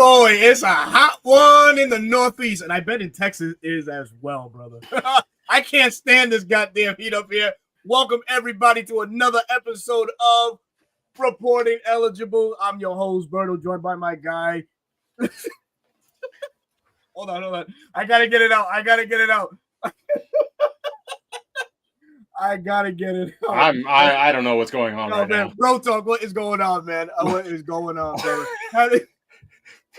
boy, it's a hot one in the Northeast, and I bet in Texas is as well, brother. I can't stand this goddamn heat up here. Welcome everybody to another episode of Reporting Eligible. I'm your host, Burrow, joined by my guy. Hold on. I gotta get it out. I gotta get it out. I don't know what's going on right man. now. Bro talk, what is going on, man? What is going on, brother?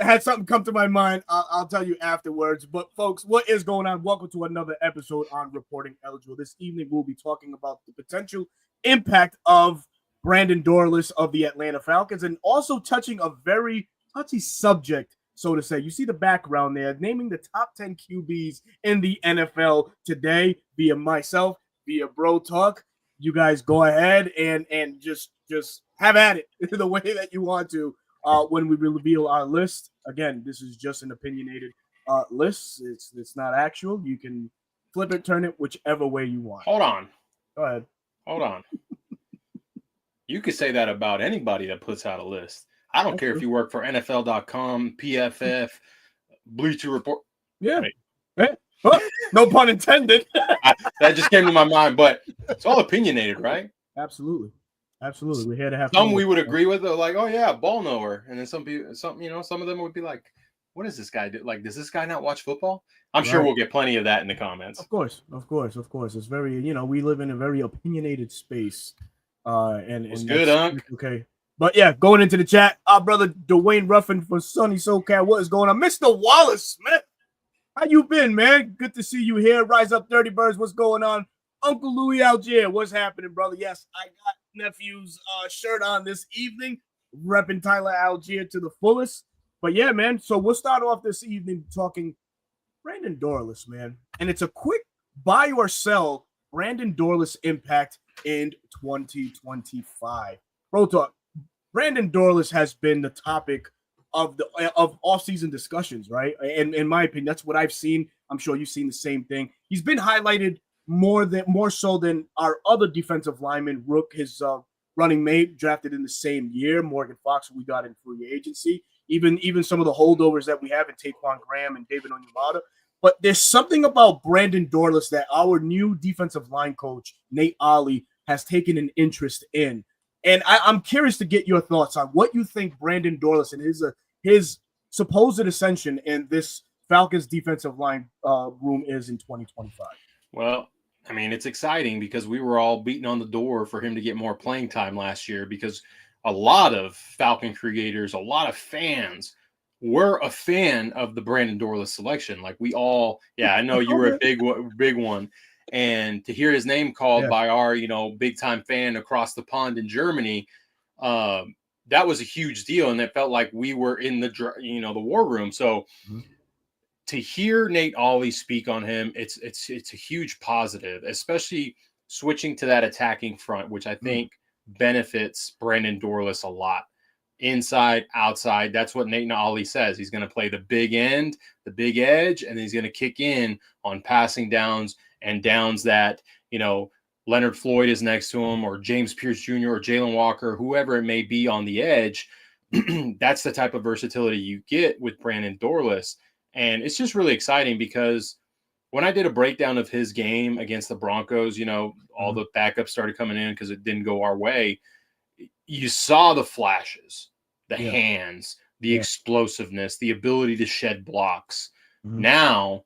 I had something come to my mind. I'll tell you afterwards. But folks, what is going on? Welcome to another episode on Reporting Eligible. This evening, we'll be talking about the potential impact of Brandon Dorlus of the Atlanta Falcons and also touching a very touchy subject, so to say. You see the background there, naming the top 10 QBs in the NFL today via myself, via Bro Talk. You guys go ahead and just have at it the way that you want to. When we reveal our list, again, this is just an opinionated list. It's not actual. You can flip it, turn it, whichever way you want. Hold on. Go ahead. Hold on. You could say that about anybody that puts out a list. I don't care if you work for NFL.com, PFF, Bleacher Report. Yeah. Right. Oh, no pun intended. That just came to my mind, but it's all opinionated, right? Absolutely. We're here to have some we would agree with, like, oh yeah, ball knower, and then some people, some of them would be like, what does this guy do? Like, does this guy not watch football? I'm sure we'll get plenty of that in the comments. Of course. It's very, we live in a very opinionated space. And it's good, Unc. Okay. But yeah, going into the chat, our brother Dwayne Ruffin for Sunny SoCal. What is going on? Mr. Wallace Smith. How you been, man? Good to see you here. Rise up, Dirty Birds. What's going on? Uncle Louis Algier. What's happening, brother? Yes, I got nephew's shirt on this evening, repping Tyler Algier to the fullest. But yeah, man, so we'll start off this evening talking Brandon Dorlus, man. And it's a quick buy or sell Brandon Dorlus impact in 2025. Bro Talk, Brandon Dorlus has been the topic of off-season discussions, right? And in my opinion, that's what I've seen. I'm sure you've seen the same thing. He's been highlighted more so than our other defensive lineman, Rook, his running mate, drafted in the same year, Morgan Fox, who we got in free agency. Even some of the holdovers that we have in Taquan Graham and David Onyemata. But there's something about Brandon Dorlus that our new defensive line coach, Nate Ollie, has taken an interest in. And I'm curious to get your thoughts on what you think Brandon Dorlus and his supposed ascension in this Falcons defensive line room is in 2025. Well, I mean, it's exciting because we were all beating on the door for him to get more playing time last year because a lot of Falcon creators, a lot of fans were a fan of the Brandon Dorlus selection. Like we all, I know you were a big one. And to hear his name called by our, big time fan across the pond in Germany, that was a huge deal. And it felt like we were in the war room. So to hear Nate Ollie speak on him, it's a huge positive, especially switching to that attacking front, which I think benefits Brandon Dorlus a lot. Inside, outside, that's what Nate Ollie says. He's going to play the big end, the big edge, and he's going to kick in on passing downs and downs that, Leonard Floyd is next to him or James Pierce Jr. or Jalen Walker, whoever it may be on the edge. That's the type of versatility you get with Brandon Dorlus. And it's just really exciting because when I did a breakdown of his game against the Broncos, all the backups started coming in because it didn't go our way. You saw the flashes, the hands, the explosiveness, the ability to shed blocks. Now,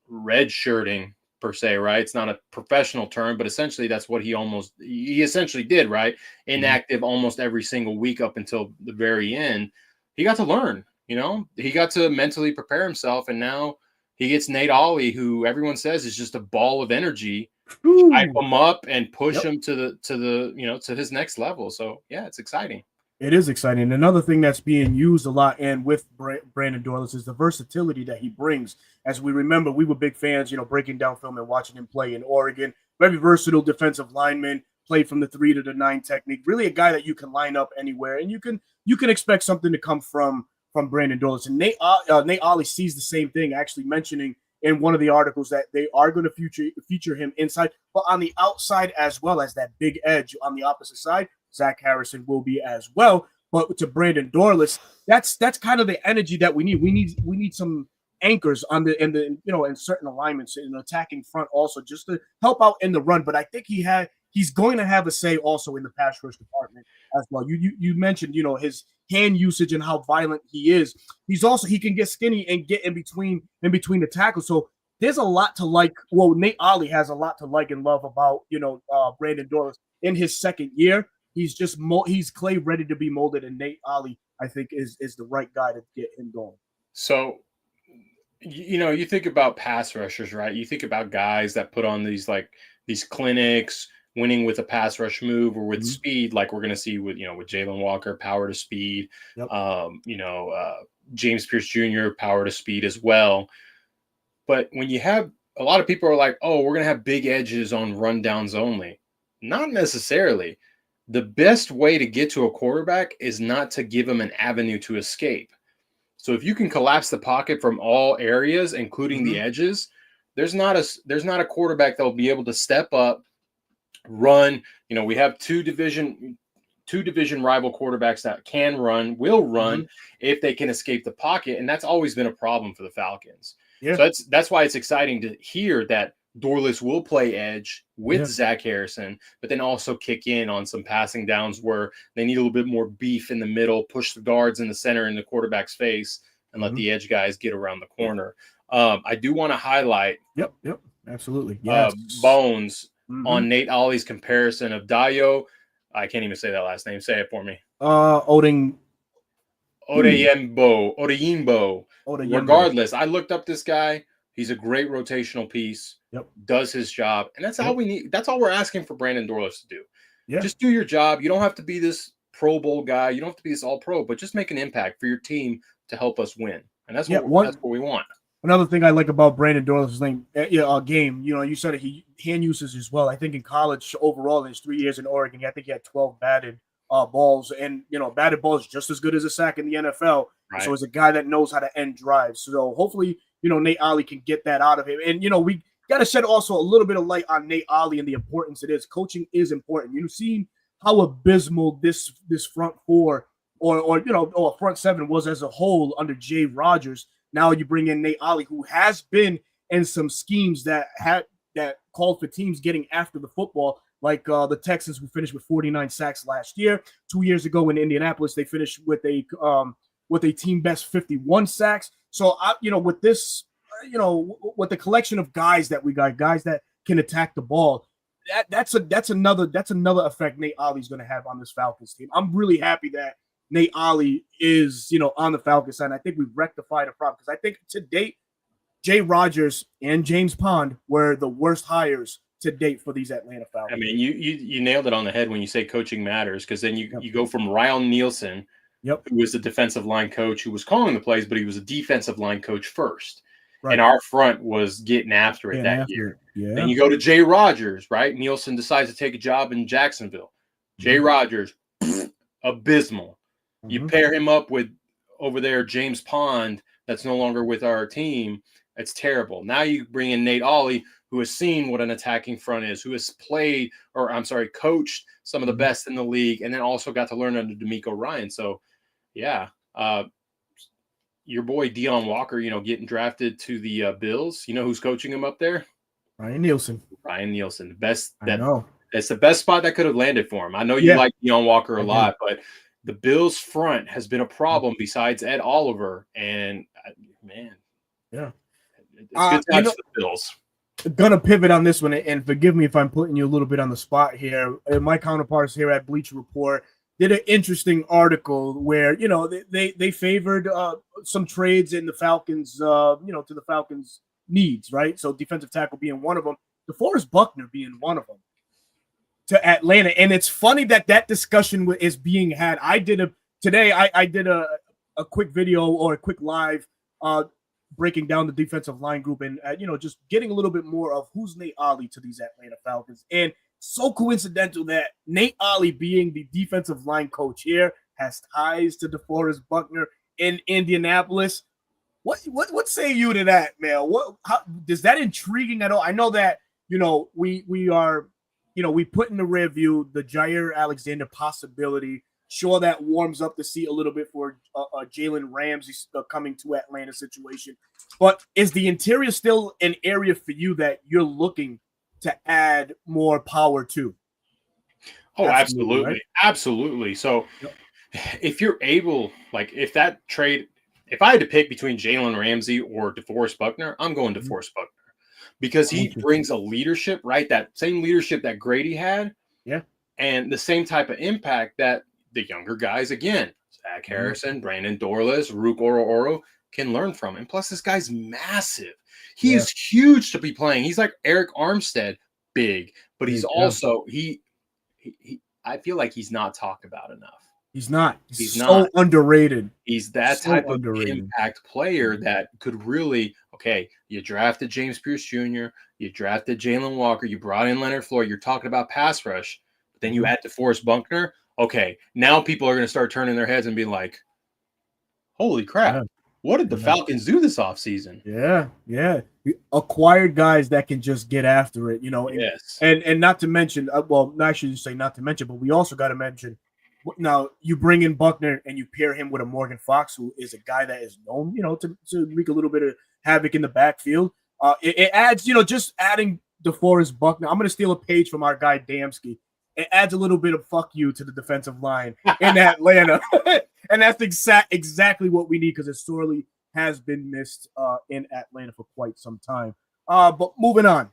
red shirting per se, right? It's not a professional term, but essentially that's what he essentially did, right? Inactive almost every single week up until the very end. He got to learn. He got to mentally prepare himself, and now he gets Nate Ollie, who everyone says is just a ball of energy, hype him up and push him to his next level. So yeah, it's exciting. It is exciting. Another thing that's being used a lot and with Brandon Dorlus is the versatility that he brings. As we remember, we were big fans, breaking down film and watching him play in Oregon. Very versatile defensive lineman, played from the 3 to the 9 technique. Really a guy that you can line up anywhere, and you can expect something to come from Brandon Dorlus. And Nate Ollie sees the same thing, actually mentioning in one of the articles that they are going to feature him inside, but on the outside as well as that big edge on the opposite side. Zach Harrison will be as well. But to Brandon Dorlus, that's kind of the energy that we need. We need some anchors on the in certain alignments in the attacking front also just to help out in the run. But I think he's going to have a say also in the pass rush department as well. You mentioned his hand usage and how violent he is. He can get skinny and get in between the tackles. So there's a lot to like. Well, Nate Ollie has a lot to like and love about Brandon Dorlus in his second year. He's clay ready to be molded, and Nate Ollie I think is the right guy to get him going. So, you think about pass rushers, right? You think about guys that put on these clinics, winning with a pass rush move or with speed, like we're going to see with Jalen Walker, power to speed. Yep. James Pierce Jr., power to speed as well. But when you have a lot of people are like, oh, we're going to have big edges on rundowns only. Not necessarily. The best way to get to a quarterback is not to give him an avenue to escape. So if you can collapse the pocket from all areas, including the edges, there's not a quarterback that will be able to step up, run. We have two division rival quarterbacks that can run, will run if they can escape the pocket, and that's always been a problem for the Falcons. Yeah. So that's why it's exciting to hear that Dorlus will play edge with Zach Harrison, but then also kick in on some passing downs where they need a little bit more beef in the middle, push the guards in the center in the quarterback's face, and let the edge guys get around the corner. I do want to highlight Yep, absolutely. Bones on Nate Ollie's comparison of Dayo. I can't even say that last name. Say it for me. Odeyingbo. Regardless, I looked up this guy. He's a great rotational piece. Yep. Does his job. And that's all we need. That's all we're asking for Brandon Dorlus to do. Yeah. Just do your job. You don't have to be this Pro Bowl guy. You don't have to be this all-pro, but just make an impact for your team to help us win. And that's what we want. Another thing I like about Brandon Dorlus' game, you said it, he hand usage as well. I think in college overall in his 3 years in Oregon, I think he had 12 batted balls, and batted balls just as good as a sack in the NFL. Right. So he's a guy that knows how to end drives. So hopefully, Nate Ollie can get that out of him. And we got to shed also a little bit of light on Nate Ollie and the importance it is. Coaching is important. You've seen how abysmal this front four or front seven was as a whole under Jay Rodgers. Now you bring in Nate Ollie, who has been in some schemes that called for teams getting after the football, like the Texans, who finished with 49 sacks last year. 2 years ago in Indianapolis, they finished with a team best 51 sacks. So with this, with the collection of guys that we got, guys that can attack the ball, that's another effect Nate Ollie's going to have on this Falcons team. I'm really happy that Nate Ollie is, on the Falcons side. I think we've rectified a problem because I think to date, Jay Rodgers and James Pond were the worst hires to date for these Atlanta Falcons. I mean, you nailed it on the head when you say coaching matters, because then you go from Ryan Nielsen, who was the defensive line coach who was calling the plays, but he was a defensive line coach first. Right. And our front was getting after it that year. Yeah. Then you go to Jay Rodgers, right? Nielsen decides to take a job in Jacksonville. Jay Rodgers, abysmal. You pair him up with over there James Pond, that's no longer with our team. It's terrible. Now you bring in Nate Ollie, who has seen what an attacking front is, who has coached some of the best in the league, and then also got to learn under DeMeco Ryan. So, your boy Deion Walker, getting drafted to the Bills. You know who's coaching him up there? Ryan Nielsen. The best. It's the best spot that could have landed for him. I know you like Deion Walker a lot, but the Bills front has been a problem besides Ed Oliver. And it's good times for the Bills. Gonna pivot on this one, and forgive me if I'm putting you a little bit on the spot here. My counterparts here at Bleacher Report did an interesting article where they favored some trades in the Falcons, to the Falcons' needs, right? So defensive tackle being one of them, DeForest Buckner being one of them to Atlanta. And it's funny that discussion is being had. I did a quick video or a quick live breaking down the defensive line group and just getting a little bit more of who's Nate Ollie to these Atlanta Falcons. And so coincidental that Nate Ollie, being the defensive line coach here, has ties to DeForest Buckner in Indianapolis. What say you to that, man? How is that intriguing at all? I know that we put in the rear view the Jair Alexander possibility Sure, that warms up the seat a little bit for Jalen Ramsey coming to Atlanta situation. But is the interior still an area for you that you're looking to add more power to? Oh, Absolutely, absolutely. right? Absolutely. So Yep. if you're able, like if that trade, if I had to pick between Jalen Ramsey or DeForest Buckner, I'm going Mhm. DeForest Buckner because I'm he with you. brings a leadership, right? That same leadership that Grady had Yeah. and the same type of impact that the younger guys, again, Zach Mhm. Harrison, Brandon Dorlus, Rook Oro can learn from. And plus, this guy's massive. He Yeah. is huge to be playing. He's like Eric Armstead, big, but he's Big. Yeah. also, I feel like he's not talked about enough. He's not. He's He's so not. underrated. He's that So type of underrated. impact player that could really, okay, you drafted James Pierce Jr., you drafted Jalen Walker, you brought in Leonard Floyd, you're talking about pass rush, but then you Mhm. add DeForest Buckner. Okay, now people are going to start turning their heads and be like, holy crap, Yeah. what did the Yeah. Falcons do this offseason? Yeah, yeah. Acquired guys that can just get after it, and Yes. and not to mention, well, I should say not to mention, but we also got to mention now you bring in Buckner and you pair him with a Morgan Fox, who is a guy that is known, to wreak a little bit of havoc in the backfield. It adds, just adding DeForest Buckner. I'm going to steal a page from our guy Damsky. It adds a little bit of fuck you to the defensive line in Atlanta, and that's exactly what we need because it sorely has been missed in Atlanta for quite some time. But moving on,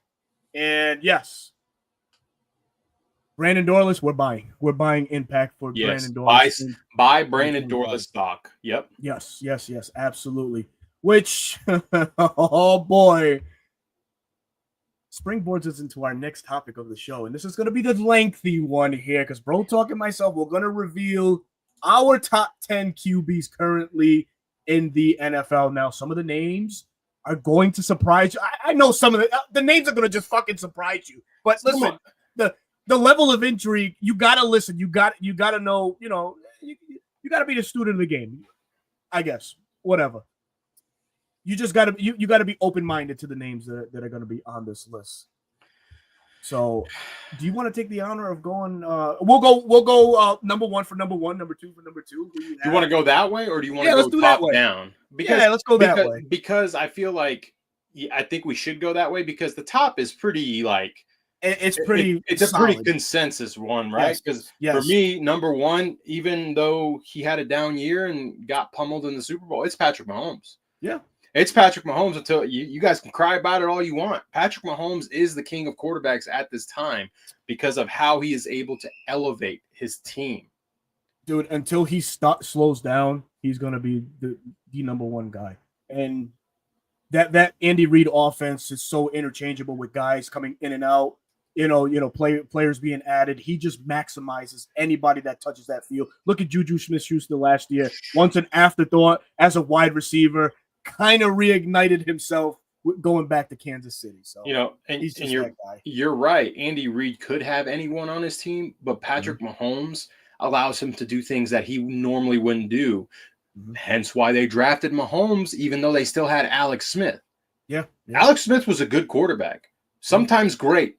and yes, Brandon Dorlus, we're buying. We're buying impact for Yes. Brandon Dorlus in Buy Brandon 2025. Dorlus stock. Yep. Yes, yes, yes, absolutely. Which, oh boy, springboards us into our next topic of the show. And this is going to be the lengthy one here because Bro Talk and myself, we're going to reveal our top 10 QBs currently in the NFL. Now, some of the names are going to surprise you. I know some of the names are going to just fucking surprise you. But listen, the level of intrigue, you got to listen. You got to know, you got to be the student of the game, I guess. Whatever. You just got to you got to be open minded to the names that are going to be on this list. So, do you want to take the honor of going? We'll go number one for number one, number two for number two. Do you want to go that way, or do you want to let's go do that top way. down? Let's go that way. Because I feel like I think we should go that way because the top is pretty like it's pretty. It's a pretty consensus one, right? Because for me, number one, even though he had a down year and got pummeled in the Super Bowl, it's Patrick Mahomes. Yeah. It's Patrick Mahomes until you guys can cry about it all you want. Patrick Mahomes is the king of quarterbacks at this time because of how he is able to elevate his team. Dude, until he slows down, he's going to be the number one guy. And that Andy Reid offense is so interchangeable with guys coming in and out, players being added. He just maximizes anybody that touches that field. Look at Juju Smith-Schuster last year. Once an afterthought as a wide receiver, kind of reignited himself going back to Kansas City. So he's just that guy. You're right. Andy Reid could have anyone on his team, but Patrick Mahomes allows him to do things that he normally wouldn't do. Hence why they drafted Mahomes, even though they still had Alex Smith. Yeah. Alex Smith was a good quarterback, sometimes great,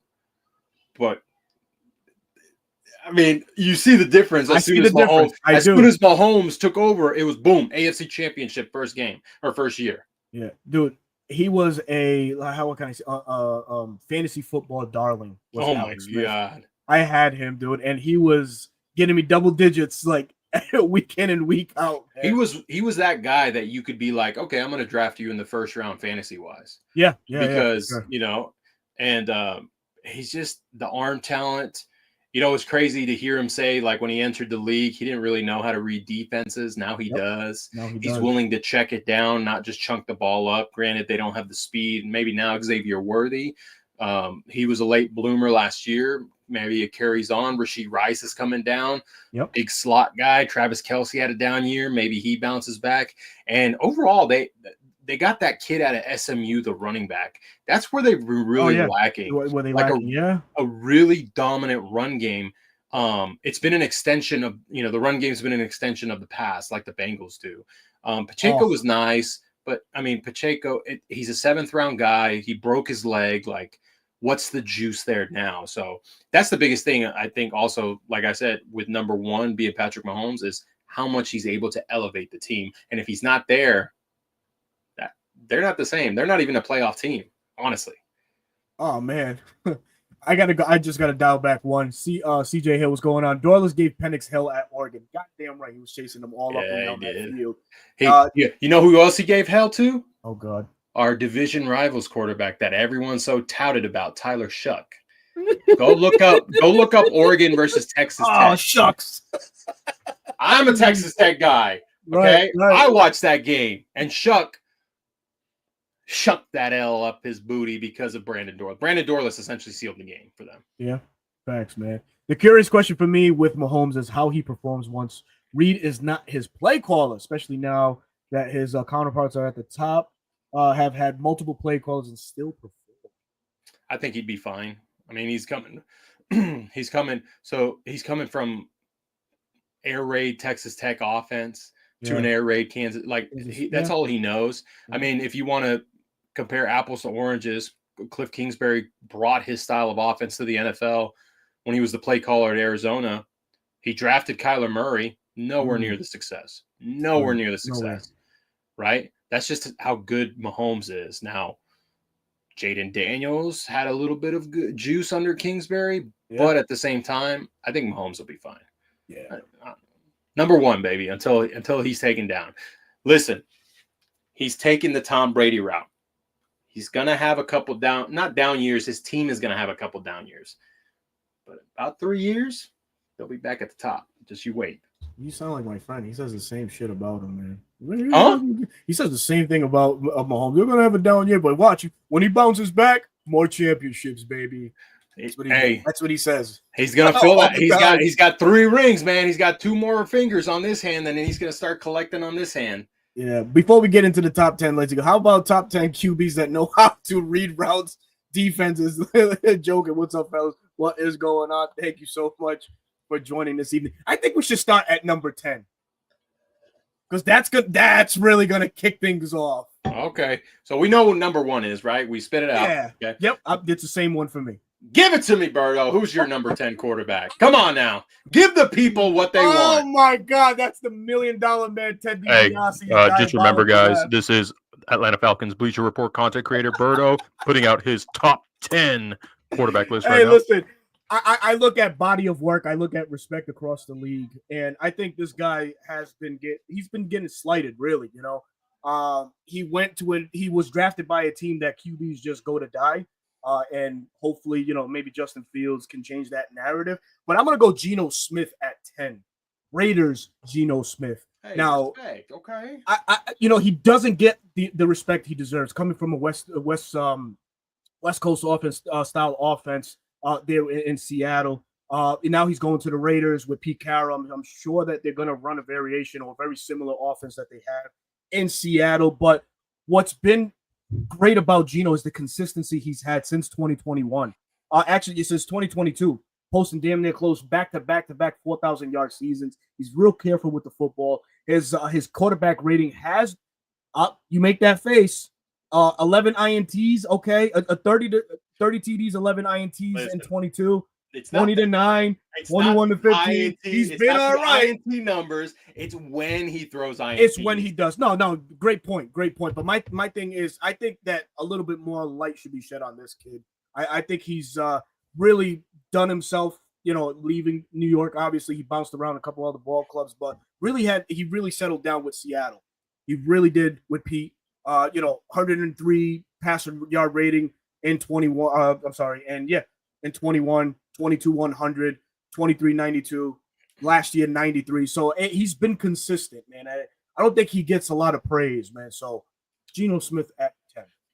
but I mean, you see the difference as soon as Mahomes took over. It was boom, AFC Championship first year. Yeah, dude, he was what can I say? Fantasy football darling. Oh my God, I had him, dude, and he was getting me double digits like week in and week out. Man. He was that guy that you could be like, okay, I'm going to draft you in the first round fantasy wise. Yeah, because and he's just the arm talent. It's crazy to hear him say, like, when he entered the league, he didn't really know how to read defenses. Now he does. He's willing to check it down, not just chunk the ball up. Granted, they don't have the speed. Maybe now Xavier Worthy. He was a late bloomer last year. Maybe it carries on. Rashee Rice is coming down. Yep. Big slot guy. Travis Kelce had a down year. Maybe he bounces back. And overall, they got that kid out of SMU, the running back. That's where they've been really lacking. Were they lacking? A really dominant run game. It's been an extension of, the run game's been an extension of the past, like the Bengals do. Pacheco was nice, but I mean, Pacheco, he's a 7th round guy. He broke his leg. Like, what's the juice there now? So that's the biggest thing, I think. Also, like I said, with number one being Patrick Mahomes, is how much he's able to elevate the team. And if he's not there, they're not the same. They're not even a playoff team, honestly. Oh man, I gotta go. I just gotta dial back one. CJ Hill was going on. Dorlus gave Penix hell at Oregon. Goddamn right, he was chasing them all up and down that field. Hey, you know who else he gave hell to? Oh God, our division rivals quarterback that everyone's so touted about, Tyler Shuck. Go look up Oregon versus Texas Tech. Oh shucks. I'm a Texas Tech guy. Okay, right. I watched that game, and Shuck shucked that L up his booty because of Brandon Dorlus. Brandon Dorlus essentially sealed the game for them. Yeah, facts, man. The curious question for me with Mahomes is how he performs once Reed is not his play caller, especially now that his counterparts are at the top, have had multiple play callers and still perform. I think he'd be fine. I mean, he's coming. So he's coming from air raid Texas Tech offense to an air raid Kansas. Like that's all he knows. I mean, if you want to compare apples to oranges, Cliff Kingsbury brought his style of offense to the NFL when he was the play caller at Arizona. He drafted Kyler Murray. Nowhere near the success. Nowhere near the success. Right? That's just how good Mahomes is. Now, Jaden Daniels had a little bit of good juice under Kingsbury, but at the same time, I think Mahomes will be fine. Yeah. Number one, baby, until he's taken down. Listen, he's taking the Tom Brady route. He's going to have a couple not down years. His team is going to have a couple down years. But about 3 years, they'll be back at the top. Just you wait. You sound like my friend. He says the same shit about him, man. Huh? He says the same thing about Mahomes. They're going to have a down year, but watch, when he bounces back, more championships, baby. That's what he says. He's gonna fill that. He's got 3 rings, man. He's got 2 more fingers on this hand, and then he's gonna start collecting on this hand. Yeah. Before we get into the top 10, let's go. How about top 10 QBs that know how to read routes, defenses? Joking. What's up, fellas? What is going on? Thank you so much for joining this evening. I think we should start at number 10 because that's good. That's really gonna kick things off. Okay, so we know what number 1 is, right? We spit it out. Yeah. Okay. Yep. It's the same one for me. Give it to me, Burrow. Who's your number 10 quarterback? Come on now. Give the people what they want. Oh, my God. That's the $1 million man, Ted DiBiase. Hey, just remember, guys, this is Atlanta Falcons Bleacher Report content creator Burrow putting out his top 10 quarterback list right now. Hey, listen, I look at body of work. I look at respect across the league. And I think this guy he's been getting slighted, really, you know. He was drafted by a team that QBs just go to die. And hopefully, you know, maybe Justin Fields can change that narrative. But I'm going to go Gino Smith at 10. Raiders, Gino Smith. Hey, now, respect, okay. You know, he doesn't get the respect he deserves coming from a West Coast offense style offense there in Seattle. And now he's going to the Raiders with Pete Carroll. I'm sure that they're going to run a variation or a very similar offense that they have in Seattle. But what's been great about Gino is the consistency he's had since 2021. Actually, since 2022, posting damn near close back-to-back 4,000-yard seasons. He's real careful with the football. His quarterback rating has you make that face. 11 INTs, okay, 30 TDs, 11 INTs, and 22. It's 20 to 9, 21 to 15. He's been all right. INT numbers. It's when he throws INT. It's when he does. No, great point. But my thing is, I think that a little bit more light should be shed on this kid. I think he's really done himself, you know, leaving New York. Obviously, he bounced around a couple other ball clubs, but he really settled down with Seattle. He really did with Pete. 103 passer yard rating in 21. In 21, 22, 100, 23, 92, last year 93. So he's been consistent, man. I don't think he gets a lot of praise, man. So Geno Smith at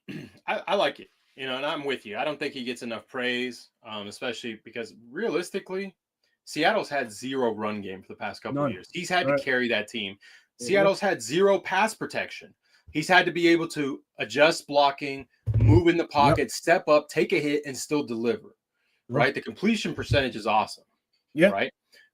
10. I like it, you know, and I'm with you. I don't think he gets enough praise, especially because realistically, Seattle's had 0 run game for the past couple of years. He's had to carry that team. Seattle's had 0 pass protection. He's had to be able to adjust blocking, move in the pocket, step up, take a hit, and still deliver. Right? The completion percentage is awesome. Yeah. Right.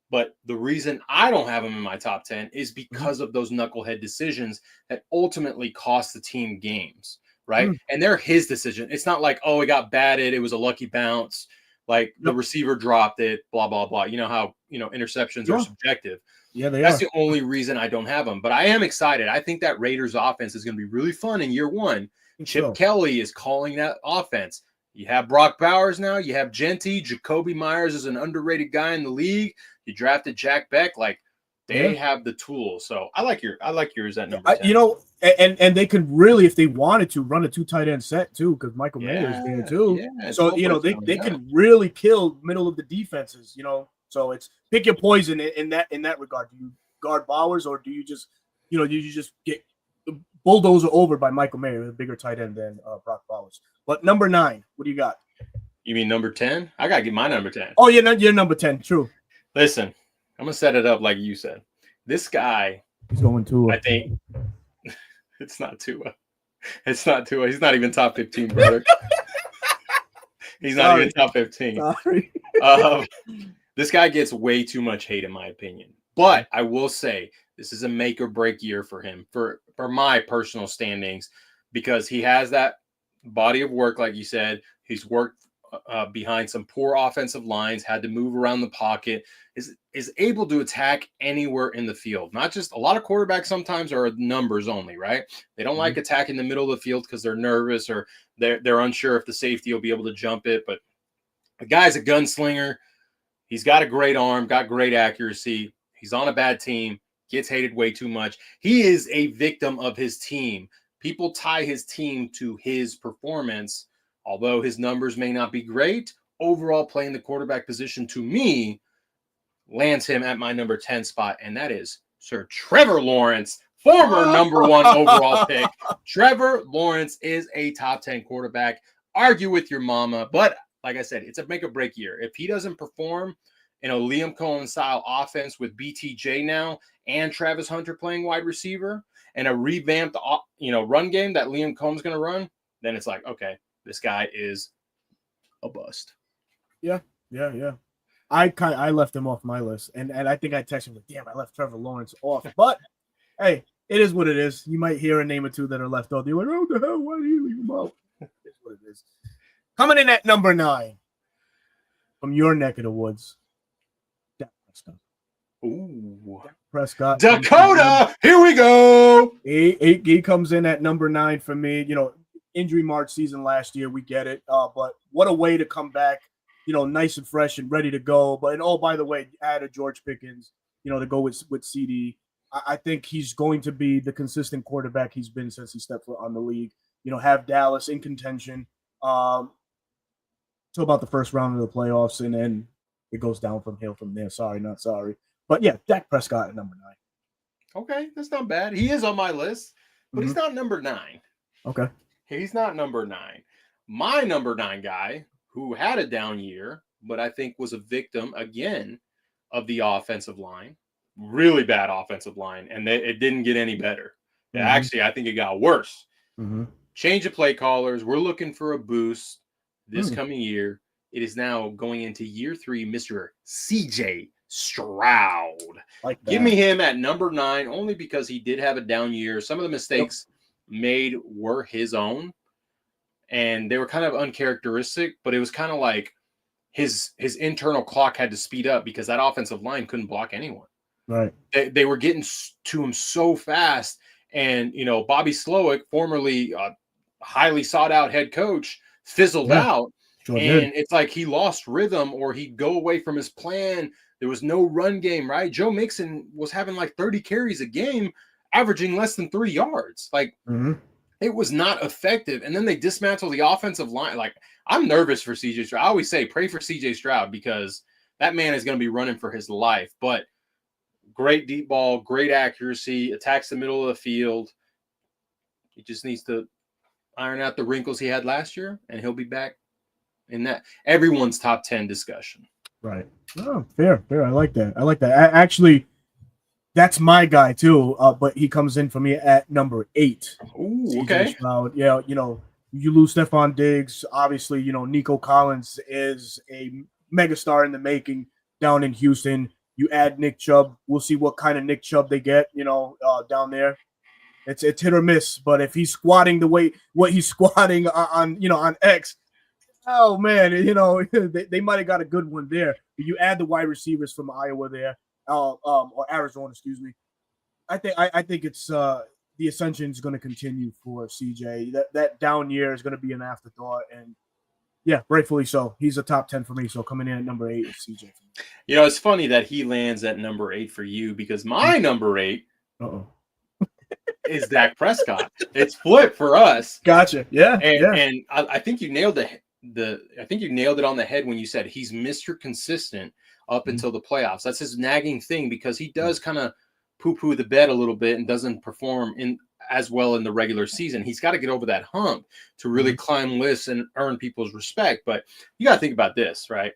But the reason I don't have him in my top 10 is because of those knucklehead decisions that ultimately cost the team games. right? And they're his decision. It's not like, oh, it got batted, it was a lucky bounce, like the receiver dropped it, blah, blah, blah. You know how, interceptions are subjective. Yeah, That's the only reason I don't have them. But I am excited. I think that Raiders offense is going to be really fun in year one. Chip Kelly is calling that offense. You have Brock Bowers now. You have Genty. Jacoby Myers is an underrated guy in the league. You drafted Jack Beck. Like, they have the tools. So I like yours at number 10. And they could really, if they wanted to, run a 2 tight end set too, because Michael Mayer is there too. So they can really kill middle of the defenses. So it's pick your poison in that regard. Do you guard Bowers, or do you just get bulldozer over by Michael Mayer, a bigger tight end than Brock Bowers? But number 9, what do you got? You mean number 10? I gotta get my number 10. Oh, you're number 10. True. Listen, I'm gonna set it up like you said. This guy, he's going to. I think it's not Tua. It's not Tua. He's not even top 15, brother. He's not even top 15. Sorry. This guy gets way too much hate, in my opinion. But I will say this is a make or break year for him, for my personal standings, because he has that body of work, like you said. He's worked behind some poor offensive lines, had to move around the pocket, is able to attack anywhere in the field. Not just a lot of quarterbacks sometimes are numbers only, right? They don't like attacking the middle of the field because they're nervous or they're unsure if the safety will be able to jump it. But the guy's a gunslinger. He's got a great arm, got great accuracy. He's on a bad team, gets hated way too much. He is a victim of his team. People tie his team to his performance. Although his numbers may not be great, overall playing the quarterback position, to me, lands him at my number 10 spot, and that is Sir Trevor Lawrence, former number 1 overall pick. Trevor Lawrence is a top 10 quarterback. Argue with your mama, but like I said, it's a make-or-break year. If he doesn't perform in a Liam Cohen-style offense with BTJ now and Travis Hunter playing wide receiver and a revamped run game that Liam Cohen's going to run, then it's like, okay, this guy is a bust. Yeah. I left him off my list, and I think I texted him like, damn, I left Trevor Lawrence off. But hey, it is what it is. You might hear a name or two that are left off. You're like, oh, the hell, why do you leave him out? It's what it is. Coming in at number 9 from your neck of the woods, Dak Prescott. Ooh, Dak Prescott. Dakota, here we go. He comes in at number 9 for me. Injury marked season last year, we get it. But what a way to come back, nice and fresh and ready to go. But by the way, added George Pickens, to go with CD. I think he's going to be the consistent quarterback he's been since he stepped foot on the league. Have Dallas in contention till about the first round of the playoffs, and then it goes down from there. Sorry, not sorry. But yeah, Dak Prescott at number 9. Okay, that's not bad. He is on my list, but he's not number 9. Okay. He's not number 9. My number 9 guy, who had a down year, but I think was a victim, again, of the offensive line. Really bad offensive line, and it didn't get any better. Actually, I think it got worse. Change of play callers. We're looking for a boost this coming year. It is now going into year 3, Mr. CJ Stroud. Give me him at number 9, only because he did have a down year. Some of the mistakes made were his own, and they were kind of uncharacteristic, but it was kind of like his internal clock had to speed up because that offensive line couldn't block anyone. Right. They were getting to him so fast. And, Bobby Slowick, formerly highly sought out head coach, fizzled out. Sure and it's like he lost rhythm, or he'd go away from his plan. There was no run game, right? Joe Mixon was having like 30 carries a game, averaging less than 3 yards. Like, it was not effective. And then they dismantled the offensive line. Like, I'm nervous for CJ Stroud. I always say pray for CJ Stroud because that man is going to be running for his life. But great deep ball, great accuracy, attacks the middle of the field. He just needs to iron out the wrinkles he had last year, and he'll be back in that everyone's top 10 discussion. Right. Oh, fair. I like that. Actually, that's my guy too. But he comes in for me at number 8. Ooh, okay. Stroud. Yeah, you lose Stephon Diggs. Obviously, Nico Collins is a megastar in the making down in Houston. You add Nick Chubb. We'll see what kind of Nick Chubb they get, down there It's hit or miss. But if he's squatting the way what he's squatting on X, oh man, they might have got a good one there. You add the wide receivers from Iowa there, or Arizona, excuse me. I think it's the ascension is going to continue for CJ. That down year is going to be an afterthought, and yeah, rightfully so. He's a top 10 for me. So coming in at number 8 is CJ. It's funny that he lands at number 8 for you because my number 8 is Dak Prescott. It's flipped for us. Gotcha. Yeah. And I think you nailed I think you nailed it on the head when you said he's Mr. Consistent up until the playoffs. That's his nagging thing because he does kind of poo-poo the bed a little bit and doesn't perform as well in the regular season. He's got to get over that hump to really climb lists and earn people's respect. But you got to think about this, right?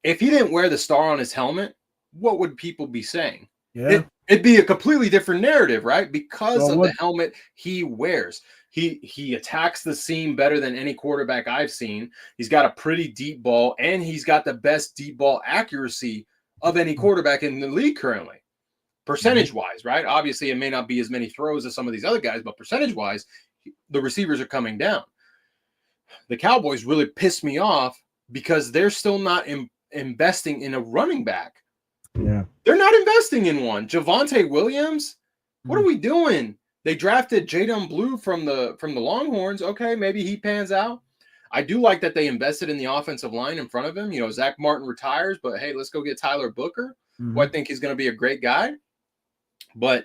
If he didn't wear the star on his helmet, what would people be saying? Yeah. It'd be a completely different narrative, right? Because of the helmet he wears. He attacks the seam better than any quarterback I've seen. He's got a pretty deep ball, and he's got the best deep ball accuracy of any quarterback in the league currently. Percentage-wise, right? Obviously, it may not be as many throws as some of these other guys, but percentage-wise, the receivers are coming down. The Cowboys really pissed me off because they're still not investing in a running back. Yeah. They're not investing in one. Javonte Williams, what are we doing? They drafted Jaylen Blue from the Longhorns. Okay, maybe he pans out. I do like that they invested in the offensive line in front of him. Zach Martin retires, but hey, let's go get Tyler Booker, who I think is going to be a great guy. But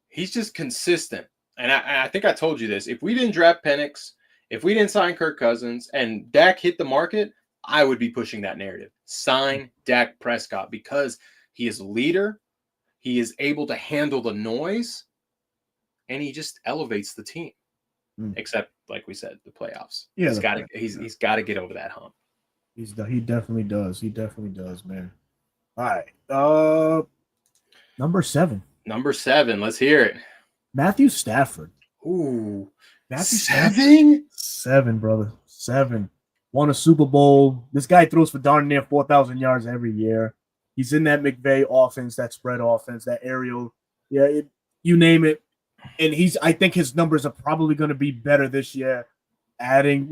he's just consistent. And I think I told you this. If we didn't draft Penix, if we didn't sign Kirk Cousins, and Dak hit the market, I would be pushing that narrative. Sign Dak Prescott because he is a leader. He is able to handle the noise. And he just elevates the team. Except, like we said, the playoffs. Yeah, he's got to get over that hump. He definitely does. He definitely does, man. All right. Number 7. Number 7. Let's hear it. Matthew Stafford. Ooh. Matthew 7? Stafford. 7, brother. 7. Won a Super Bowl. This guy throws for darn near 4,000 yards every year. He's in that McVay offense, that spread offense, that aerial. Yeah, you name it. And I think his numbers are probably going to be better this year, adding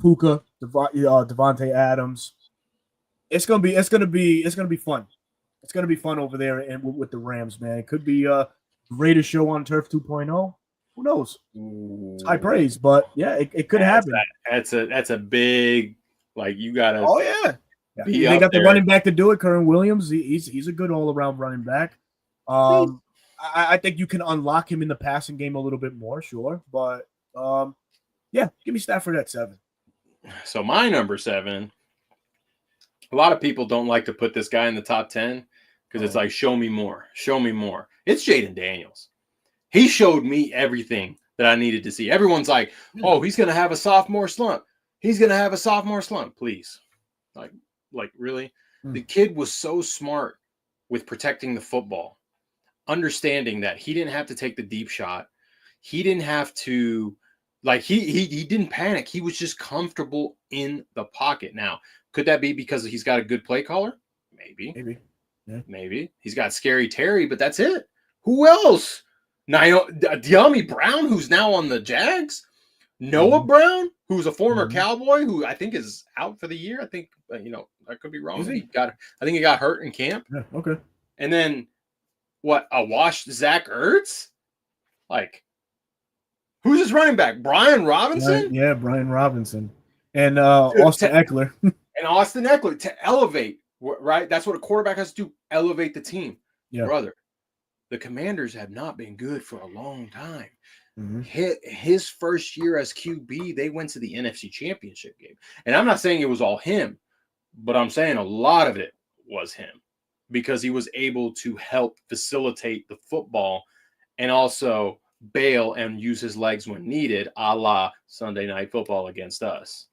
Puka, Devontae Adams. It's gonna be fun. It's gonna be fun over there and with the Rams, man. It could be a greatest show on turf 2.0. Who knows? It's high praise, but yeah, it could happen. That's a big you gotta. Oh yeah. They got the running back to do it. Curran Williams, he's a good all around running back. I think you can unlock him in the passing game a little bit more, sure, but yeah, give me Stafford at 7. So my number 7. A lot of people don't like to put this guy in the top 10 because it's like, show me more. It's Jaden Daniels. He showed me everything that I needed to see. Everyone's like, oh, he's going to have a sophomore slump. Please. Like really? The kid was so smart with protecting the football, understanding that he didn't have to take the deep shot. He didn't have to, he didn't panic. He was just comfortable in the pocket. Now, could that be because he's got a good play caller? Maybe. Yeah. Maybe. He's got Scary Terry, but that's it. Who else? De'Ami Brown, who's now on the Jags. Noah Brown, who's a former Cowboy, who I think is out for the year. I think, I could be wrong. I think he got hurt in camp. Yeah, okay. And then, a washed Zach Ertz? Who's his running back? Brian Robinson? Yeah, Brian Robinson. And Austin Eckler. And Austin Eckler to elevate, right? That's what a quarterback has to do, elevate the team. Yeah. Brother, the Commanders have not been good for a long time. His first year as QB, they went to the NFC Championship game. And I'm not saying it was all him, but I'm saying a lot of it was him because he was able to help facilitate the football and also bail and use his legs when needed, a la Sunday Night Football against us.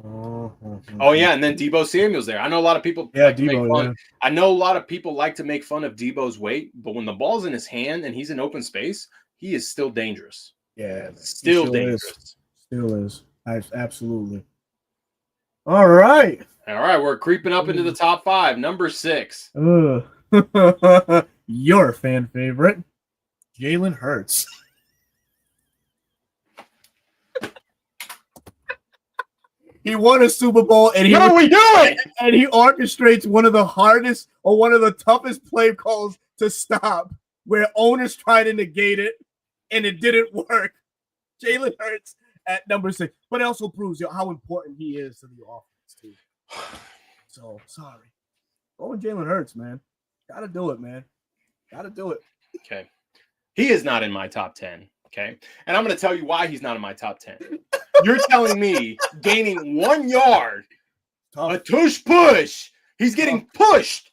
Oh yeah, and then Deebo Samuel's there. I know a lot of people like to make fun. Yeah. I know a lot of people like to make fun of Deebo's weight, but when the ball's in his hand and he's in open space, he is still dangerous. Yeah, still dangerous. Still is. Absolutely. All right. We're creeping up into the top 5. Number 6. Your fan favorite, Jaylen Herz. He won a Super Bowl, and What are we doing? And he orchestrates one of the hardest or one of the toughest play calls to stop, where owners try to negate it, and it didn't work. Jaylen Herz at number 6, but it also proves how important he is to the offense too. So sorry, go with Jaylen Herz, man. Gotta do it, man. Gotta do it. Okay, he is not in my top 10. Okay, and I'm going to tell you why he's not in my top 10. You're telling me gaining 1 yard, a tush push. He's getting pushed.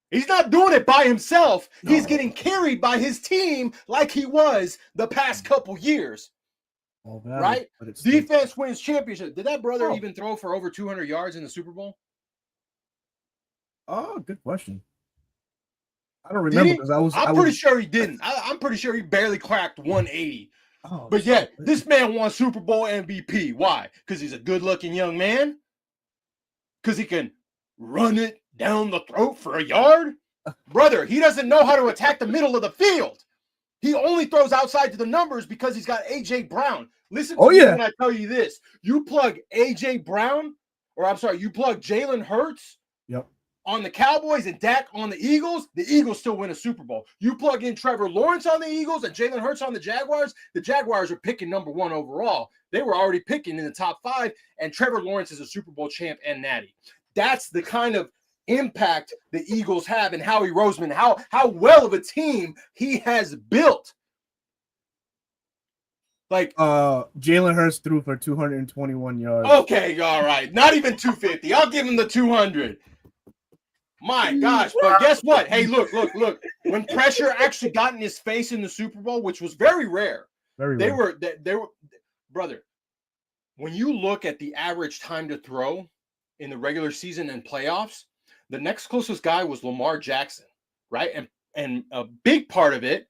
He's not doing it by himself. No. He's getting carried by his team like he was the past couple years. Right? Defense wins championship. Did that brother even throw for over 200 yards in the Super Bowl? Oh, good question. I don't remember because I'm pretty sure he didn't. I'm pretty sure he barely cracked 180. Oh, but yet, this man won Super Bowl MVP. Why? Because he's a good-looking young man? Because he can run it down the throat for a yard? Brother, he doesn't know how to attack the middle of the field. He only throws outside to the numbers because he's got A.J. Brown. Listen to me when I tell you this. You plug A.J. Brown, you plug Jaylen Herz on the Cowboys and Dak on the Eagles still win a Super Bowl. You plug in Trevor Lawrence on the Eagles and Jaylen Herz on the Jaguars are picking number 1 overall. They were already picking in the top 5, and Trevor Lawrence is a Super Bowl champ and natty. That's the kind of impact the Eagles have, and Howie Roseman, how well of a team he has built. Like Jaylen Herz threw for 221 yards. Okay, all right. Not even 250. I'll give him the 200. My gosh, but guess what? Hey, look. When pressure actually got in his face in the Super Bowl, which was very rare. They were brother. When you look at the average time to throw in the regular season and playoffs, the next closest guy was Lamar Jackson, right? And a big part of it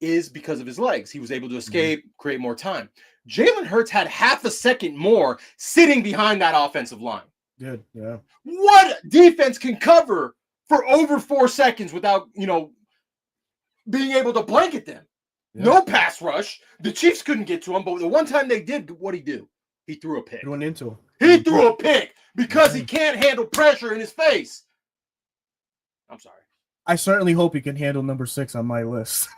is because of his legs. He was able to escape, create more time. Jaylen Herz had half a second more sitting behind that offensive line. Good, yeah. What defense can cover for over 4 seconds without, being able to blanket them? Yeah. No pass rush. The Chiefs couldn't get to him, but the one time they did, what'd he do? He threw a pick. He threw a pick because he can't handle pressure in his face. I'm sorry. I certainly hope he can handle number 6 on my list.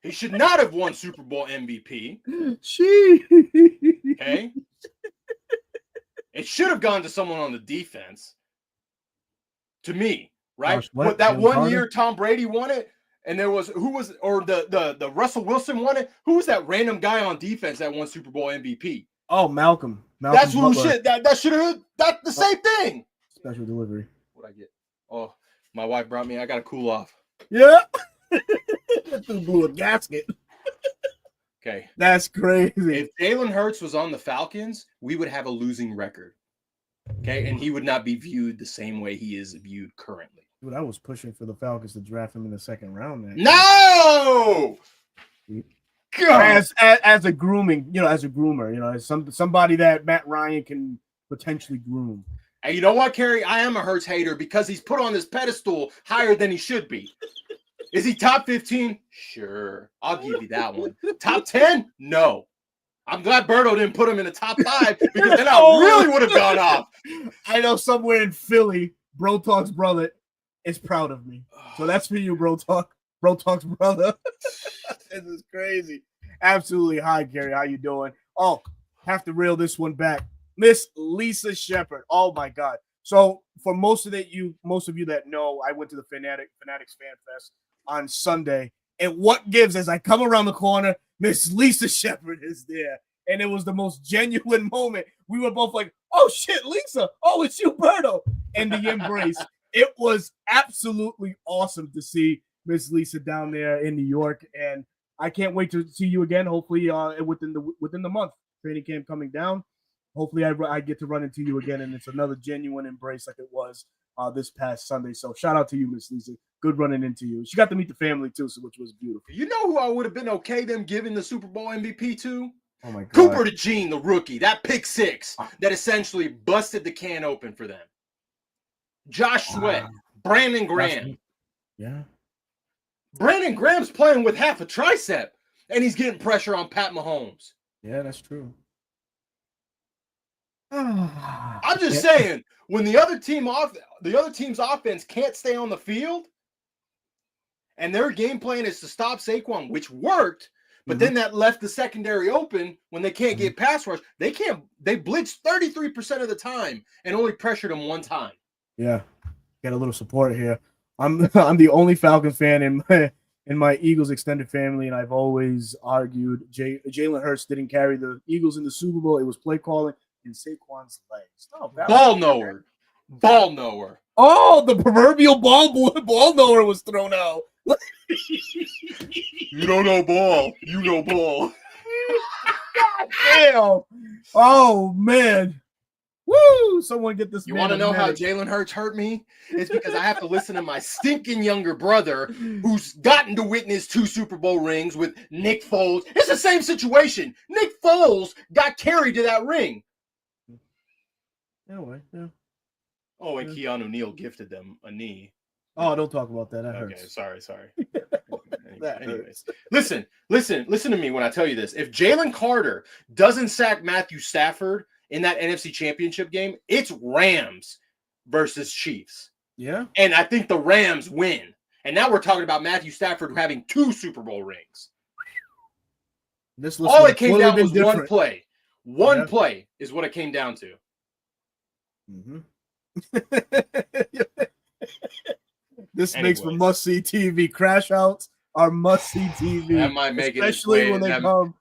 He should not have won Super Bowl MVP. Okay. It should have gone to someone on the defense. To me, right? But that one year Tom Brady won it, and there was the Russell Wilson won it. Who was that random guy on defense that won Super Bowl MVP? Oh, Malcolm. That's who should that should have that's the same thing. Special delivery. What'd I get? Oh, my wife brought me. I got to cool off. Yeah. That dude blew a gasket. Okay. That's crazy. If Jaylen Herz was on the Falcons, we would have a losing record. Okay. And he would not be viewed the same way he is viewed currently. Dude, I was pushing for the Falcons to draft him in the 2nd round. No! As a grooming, as a groomer, as somebody that Matt Ryan can potentially groom. And you know what, Kerry? I am a Hertz hater because he's put on this pedestal higher than he should be. Is he top 15? Sure. I'll give you that one. Top 10? No. I'm glad Burrow didn't put him in the top 5 because then I really would have gone off. I know somewhere in Philly, Bro Talk's brother is proud of me. So that's for you, Bro Talk. Bro Talk's brother. This is crazy. Absolutely. Hi, Gary. How you doing? Oh, have to reel this one back. Miss Lisa Shepard. Oh my God. So for most of you that know, I went to the Fanatics Fan Fest on Sunday. And what gives as I come around the corner, Miss Lisa Shepard is there. And it was the most genuine moment. We were both like, oh shit, Lisa. Oh, it's you, Berto. And the embrace. It was absolutely awesome to see Miss Lisa down there in New York. And I can't wait to see you again. Hopefully within the month. Training camp coming down. Hopefully I get to run into you again, and it's another genuine embrace like it was this past Sunday. So shout out to you, Miss Lisa. Good running into you. She got to meet the family too, which was beautiful. You know who I would have been okay them giving the Super Bowl MVP to? Oh my God. Cooper DeJean, the rookie. That pick 6 that essentially busted the can open for them. Josh Sweat, Brandon Graham. Yeah. Brandon Graham's playing with half a tricep, and he's getting pressure on Pat Mahomes. Yeah, that's true. I'm just saying, when the other team's offense can't stay on the field, and their game plan is to stop Saquon, which worked, but then that left the secondary open when they can't get pass rush. They blitz 33% of the time and only pressured him one time. Yeah, got a little support here. I'm the only Falcons fan in my Eagles extended family, and I've always argued Jaylen Herz didn't carry the Eagles in the Super Bowl. It was play calling and Saquon's legs. Oh, ball knower. Ball knower. Oh, the proverbial ball knower was thrown out. You don't know ball. You know ball. God damn. Oh, man. Woo! Someone get this. You want to know how Jaylen Herz hurt me? It's because I have to listen to my stinking younger brother who's gotten to witness 2 Super Bowl rings with Nick Foles. It's the same situation. Nick Foles got carried to that ring. Anyway, yeah. Oh, and Keanu Neal gifted them a knee. Oh, don't talk about that. That okay, hurts. Sorry. Anyways, listen to me when I tell you this. If Jalen Carter doesn't sack Matthew Stafford in that NFC Championship game, it's Rams versus Chiefs. Yeah. And I think the Rams win. And now we're talking about Matthew Stafford having 2 Super Bowl rings. All it came down was one play. One play is what it came down to. Mm-hmm. This makes for must-see TV. Crash outs are must-see TV. That might make especially when they come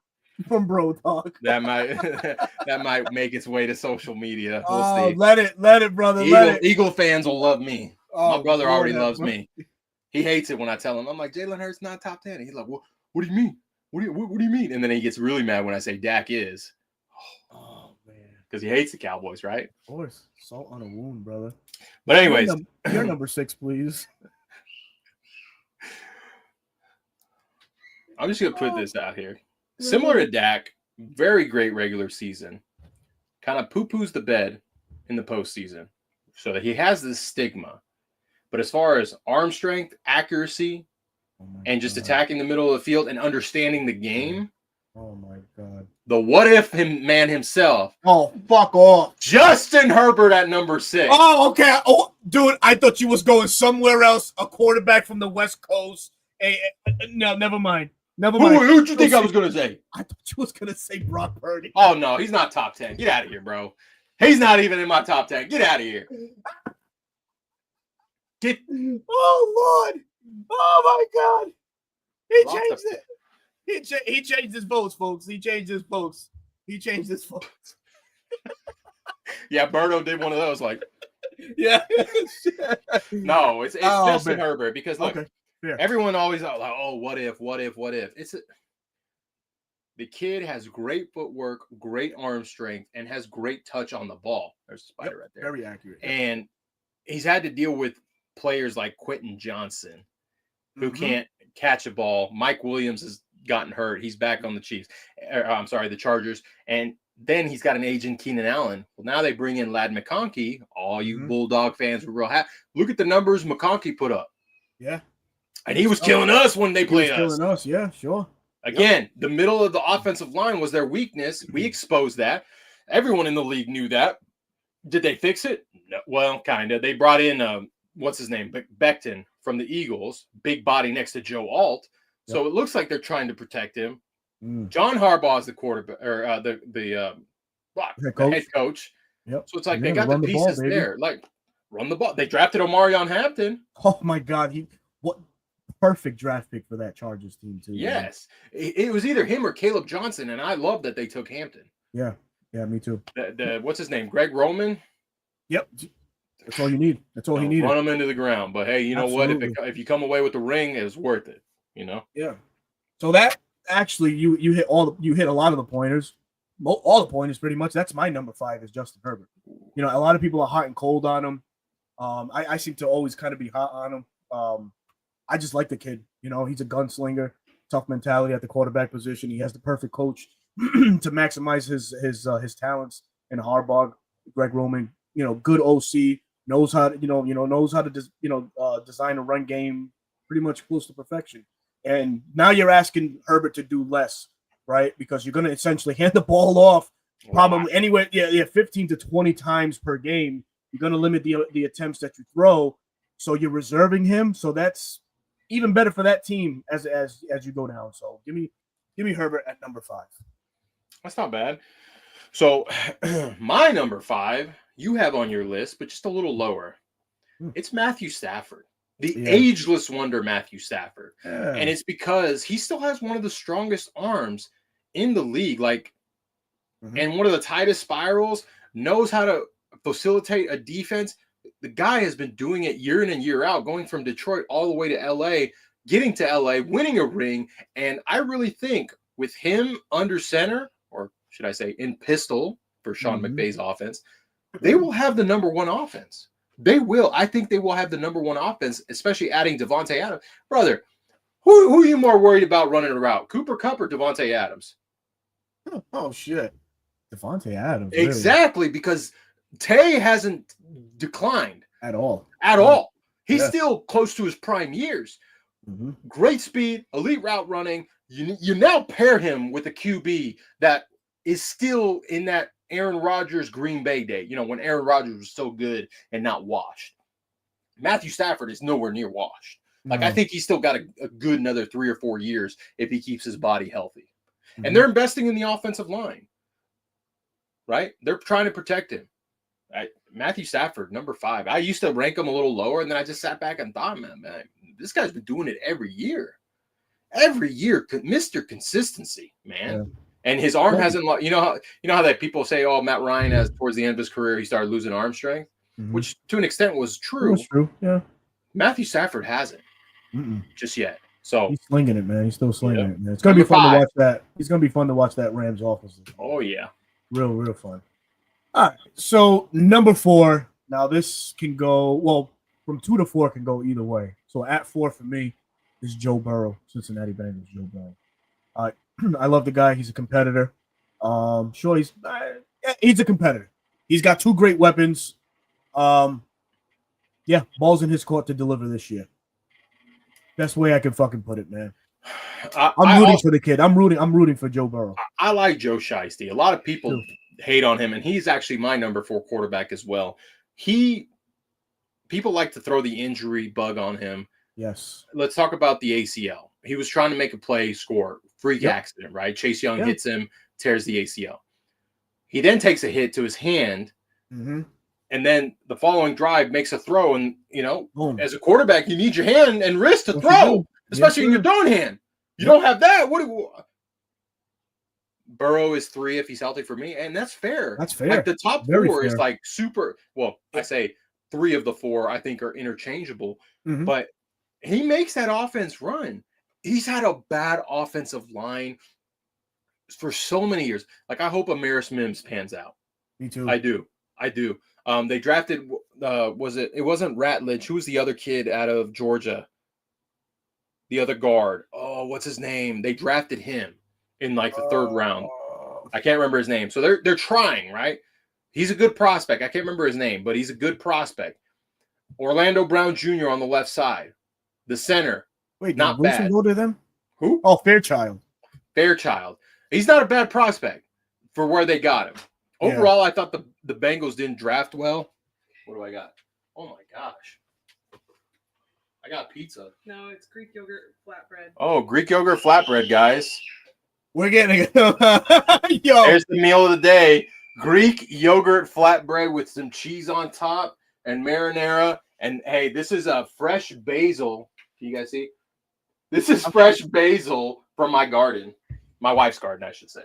from Bro Talk. That might make its way to social media. We'll see. Let it, brother. Eagle fans will love me. My brother already loves me. He hates it when I tell him. I'm like, Jaylen Herz not top 10. He's like, what do you mean? What do you mean? And then he gets really mad when I say Dak is. Oh man, because he hates the Cowboys, right? Of course, salt on a wound, brother. But anyways, your number 6, please. I'm just gonna put this out here. Similar to Dak, very great regular season. Kind of poo-poos the bed in the postseason, so that he has this stigma. But as far as arm strength, accuracy, and just attacking the middle of the field and understanding the game. Oh my God. The what if man himself. Oh, fuck off. Justin Herbert at number 6. Oh, okay. Oh, dude, I thought you was going somewhere else. A quarterback from the West Coast. No, never mind. Who'd you think I was going to say? I thought you was going to say Brock Purdy. Oh, no, he's not top 10. Get out of here, bro. He's not even in my top 10. Get out of here. Oh, Lord. Oh, my God. He changed it. He changed his votes, folks. He changed his votes. Yeah, Burrow did one of those. Like, yeah. No, it's Justin Herbert because look, yeah. Everyone always like, oh, what if? The kid has great footwork, great arm strength, and has great touch on the ball. There's a spider right there. Very accurate. And he's had to deal with players like Quentin Johnson, who can't catch a ball. Mike Williams has gotten hurt. He's back on the Chiefs. The Chargers. And then he's got an aging Keenan Allen. Well, now they bring in Ladd McConkey. All you Bulldog fans were real happy. Look at the numbers McConkey put up. Yeah. And he was killing us when they played us. Killing us, yeah, sure. Again, the middle of the offensive line was their weakness. We exposed that. Everyone in the league knew that. Did they fix it? No. Well, kind of. They brought in, what's his name? Becton from the Eagles. Big body next to Joe Alt. So it looks like they're trying to protect him. John Harbaugh is the quarterback, or the head coach. Yep. So it's like they got the pieces there. Like, run the ball. They drafted Omarion Hampton. Oh, my God. What perfect draft pick for that Chargers team, too. Yes. It was either him or Caleb Johnson, and I love that they took Hampton. Yeah. Yeah, me too. What's his name? Greg Roman? Yep. That's all you need. That's all he needed. Run him into the ground. But, hey, you know what? If you come away with the ring, it's worth it. You know? Yeah. So that actually you hit a lot of the pointers. All the pointers pretty much. That's my number 5 is Justin Herbert. You know, a lot of people are hot and cold on him. I seem to always kind of be hot on him. I just like the kid. You know, he's a gunslinger, tough mentality at the quarterback position. He has the perfect coach to maximize his talents. And Harbaugh, Greg Roman, you know, good OC, knows how to design a run game pretty much close to perfection. And now you're asking Herbert to do less, right? Because you're going to essentially hand the ball off probably anywhere, 15 to 20 times per game. You're going to limit the attempts that you throw. So you're reserving him. So that's even better for that team as you go down. So give me Herbert at number 5. That's not bad. So my number 5 you have on your list, but just a little lower. It's Matthew Stafford, the ageless wonder Matthew Stafford. Yeah. And it's because he still has one of the strongest arms in the league, and one of the tightest spirals, knows how to facilitate a defense. The guy has been doing it year in and year out, going from Detroit all the way to LA, getting to LA, winning a ring. And I really think with him under center, or should I say in pistol for Sean McVay's offense, they will have the number 1 offense. They will. I think they will have the number 1 offense, especially adding Devontae Adams. Brother, who are you more worried about running a route, Cooper Kupp or Devontae Adams? Oh shit. Devontae Adams. Exactly, really. Because Tay hasn't declined at all. He's still close to his prime years. Great speed, elite route running. You now pair him with a QB that is still in that Aaron Rodgers Green Bay day, when Aaron Rodgers was so good and not washed. Matthew Stafford is nowhere near washed. I think he's still got a good another 3 or 4 years if he keeps his body healthy. And they're investing in the offensive line, right? They're trying to protect him. Matthew Stafford, number 5. I used to rank him a little lower, and then I just sat back and thought, man, this guy's been doing it every year. Every year, Mr. Consistency, man. Yeah. And his arm hasn't, you know how that people say, oh, Matt Ryan has towards the end of his career, he started losing arm strength, which to an extent was true. That's true, yeah. Matthew Stafford hasn't just yet. So he's slinging it, man. He's still slinging it, man. It's gonna be fun to watch that. It's gonna be fun to watch that Rams offense. Oh yeah, real fun. All right, so number 4. Now this can go from 2 to 4 can go either way. So at 4 for me is Joe Burrow, Cincinnati Bengals. Joe Burrow. I love the guy. He's a competitor. Sure, he's a competitor. He's got 2 great weapons. Balls in his court to deliver this year. Best way I can fucking put it, man. I'm rooting for the kid. I'm rooting for Joe Burrow. I like Joe Shiesty. A lot of people hate on him, and he's actually my number 4 quarterback as well. People like to throw the injury bug on him. Yes. Let's talk about the ACL. He was trying to make a play, score, freak accident, right? Chase Young hits him, tears the ACL. He then takes a hit to his hand, and then the following drive makes a throw. And, as a quarterback, you need your hand and wrist to throw, especially in your own hand. You don't have that. Burrow is 3 if he's healthy for me, and that's fair. That's fair. The top 4 is super. Well, I say 3 of the 4 I think are interchangeable, but he makes that offense run. He's had a bad offensive line for so many years. I hope Amaris Mims pans out. Me too. I do. They drafted, it wasn't Ratledge. Who was the other kid out of Georgia? The other guard. Oh, what's his name? They drafted him in the 3rd round. I can't remember his name. So they're trying, right? He's a good prospect. I can't remember his name, but he's a good prospect. Orlando Brown Jr. on the left side. The center. Wait, not did Wilson bad. Go to them? Who? Oh, Fairchild. He's not a bad prospect for where they got him. Overall, I thought the Bengals didn't draft well. What do I got? Oh, my gosh. I got pizza. No, it's Greek yogurt flatbread. Oh, Greek yogurt flatbread, guys. We're getting it. Yo. There's the meal of the day. Greek yogurt flatbread with some cheese on top and marinara. And, hey, this is a fresh basil. Can you guys see? This is fresh basil from my garden. My wife's garden, I should say.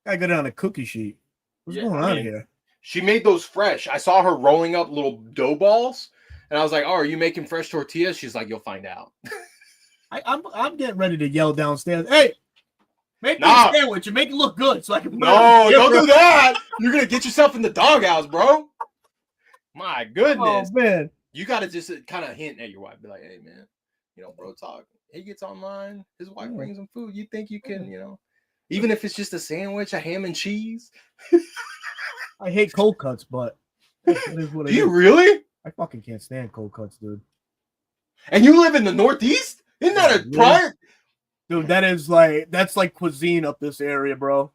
I got it on a cookie sheet. What's going on here? She made those fresh. I saw her rolling up little dough balls, and I was like, "Oh, are you making fresh tortillas?" She's like, "You'll find out." I'm getting ready to yell downstairs. Hey, make me a sandwich and make it look good so I can. No, don't do that. You're gonna get yourself in the doghouse, bro. My goodness, oh man, you gotta just kind of hint at your wife, be like, "Hey, man, bro, talk." He gets online. His wife brings him food. You think you can, even if it's just a sandwich, a ham and cheese. I hate cold cuts, but it is what it is. Do you really? I fucking can't stand cold cuts, dude. And you live in the Northeast? Isn't that a prime? Dude, that's like cuisine up this area, bro.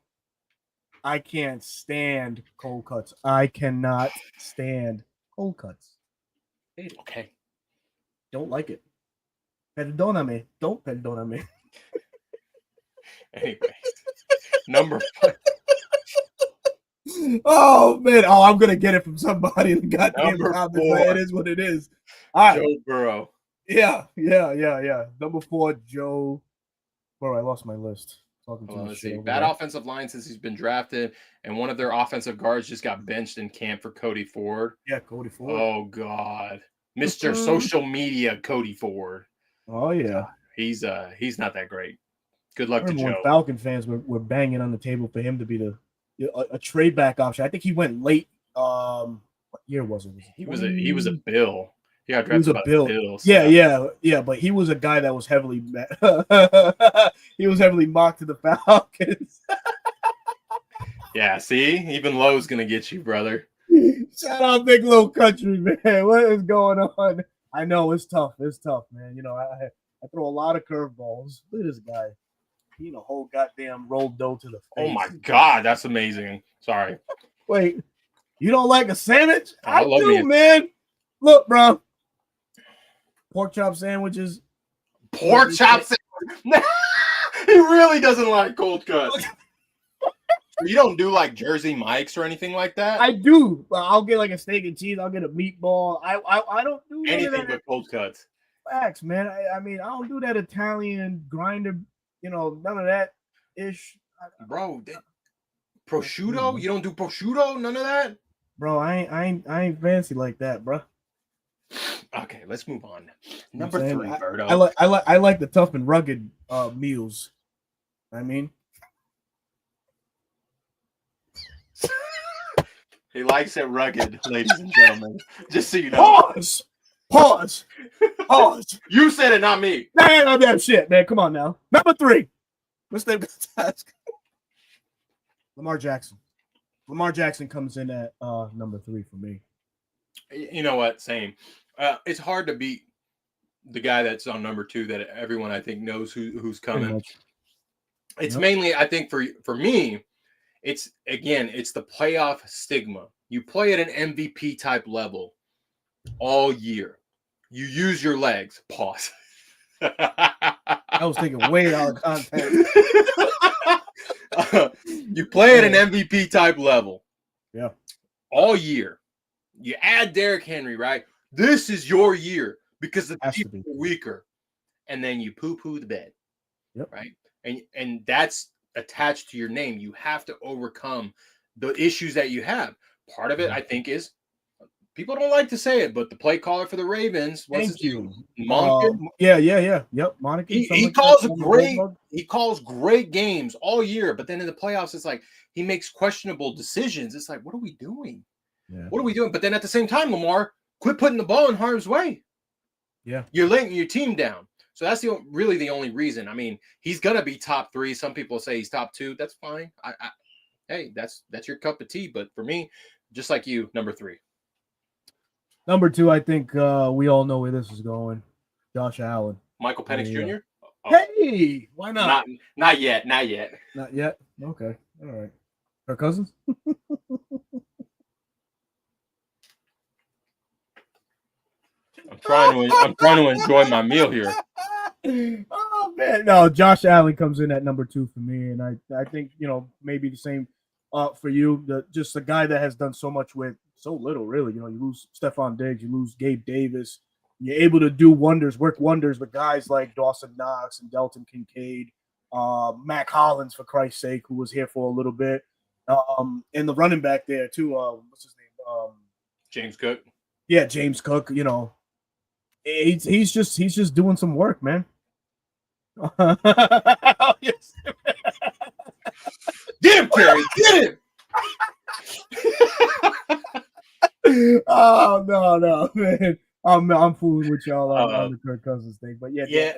I can't stand cold cuts. I cannot stand cold cuts. Okay. Don't like it. Perdóname. Don't perdóname. Anyways, number 5. Oh man! Oh, I'm gonna get it from somebody in the goddamn Number comments. 4. It is what it is. All right. Joe Burrow. Yeah. Number 4, Joe. Bro, I lost my list. Let's see. Bad offensive line since he's been drafted, and one of their offensive guards just got benched in camp for Cody Ford. Yeah, Cody Ford. Oh God, Mr. Social Media, Cody Ford. Oh yeah, he's not that great. Good luck to Joe. When Falcon fans were banging on the table for him to be a trade back option. I think he went late. What year was it? He was a Bill. Yeah, he was a Bill. Bills, yeah, but he was a guy that was heavily he was heavily mocked to the Falcons. Yeah, see, even Lowe's gonna get you, brother. Shout out Big Low Country, man. What is going on? I know it's tough. It's tough, man. You know, I throw a lot of curveballs. Look at this guy. He a whole goddamn rolled dough to the face. Oh my God, that's amazing. Sorry. Wait, you don't like a sandwich? I love do, man. Look, bro. Pork chop sandwiches. Pork chop sandwiches. He really doesn't like cold cuts. You don't do like Jersey Mike's or anything like that? I do. I'll get like a steak and cheese. I'll get a meatball. I don't do anything but cold cuts. Facts, man. I mean, I don't do that Italian grinder. You know, none of that ish. Bro, prosciutto? You don't do prosciutto? None of that? Bro, I ain't fancy like that, bro. Okay, let's move on. Number 3, Birdo. I like the tough and rugged meals. I mean, he likes it rugged, ladies and gentlemen. Just so you know. Pause. You said it, not me. Nah, no damn shit, man. Come on now. Number 3. Let's take the task. Lamar Jackson. Lamar Jackson comes in at number 3 for me. You know what? Same. It's hard to beat the guy that's on number 2 that everyone I think knows who's coming. It's mainly, I think, for me, it's the playoff stigma. You play at an MVP type level all year. You use your legs. Pause. I was thinking way out of context. You play at an MVP type level. Yeah. All year. You add Derrick Henry, right? This is your year because the people are weaker. And then you poo-poo the bed. Yep. Right? And that's attached to your name. You have to overcome the issues that you have. Part of it, I think, is people don't like to say it, but the play caller for the Ravens, Thank you. Monken. Yep. Monken. He calls great games all year, but then in the playoffs, it's like he makes questionable decisions. It's like, what are we doing? Yeah. What are we doing? But then at the same time, Lamar, quit putting the ball in harm's way. Yeah. You're letting your team down. So that's really the only reason. I mean, he's gonna be top 3. Some people say he's top 2. That's fine. Hey, that's your cup of tea. But for me, just like you, number 3. Number 2, I think we all know where this is going. Josh Allen. Michael Penix Jr. Oh. Hey, why not? Not yet. Not yet. Okay. All right. Her cousins? I'm trying to enjoy my meal here. Oh man, no. Josh Allen comes in at number 2 for me, and I think maybe the same for you. Just a guy that has done so much with so little, really. You lose Stephon Diggs, you lose Gabe Davis. You're able to do work wonders with guys like Dawson Knox and Delton Kincaid, Mac Hollins, for Christ's sake, who was here for a little bit, and the running back there too. What's his name? James Cook. Yeah, James Cook. He's just doing some work, man. Yes. Get him, Kerry. Get him. Oh no, man. I'm fooling with y'all on the Kirk Cousins thing, but yeah,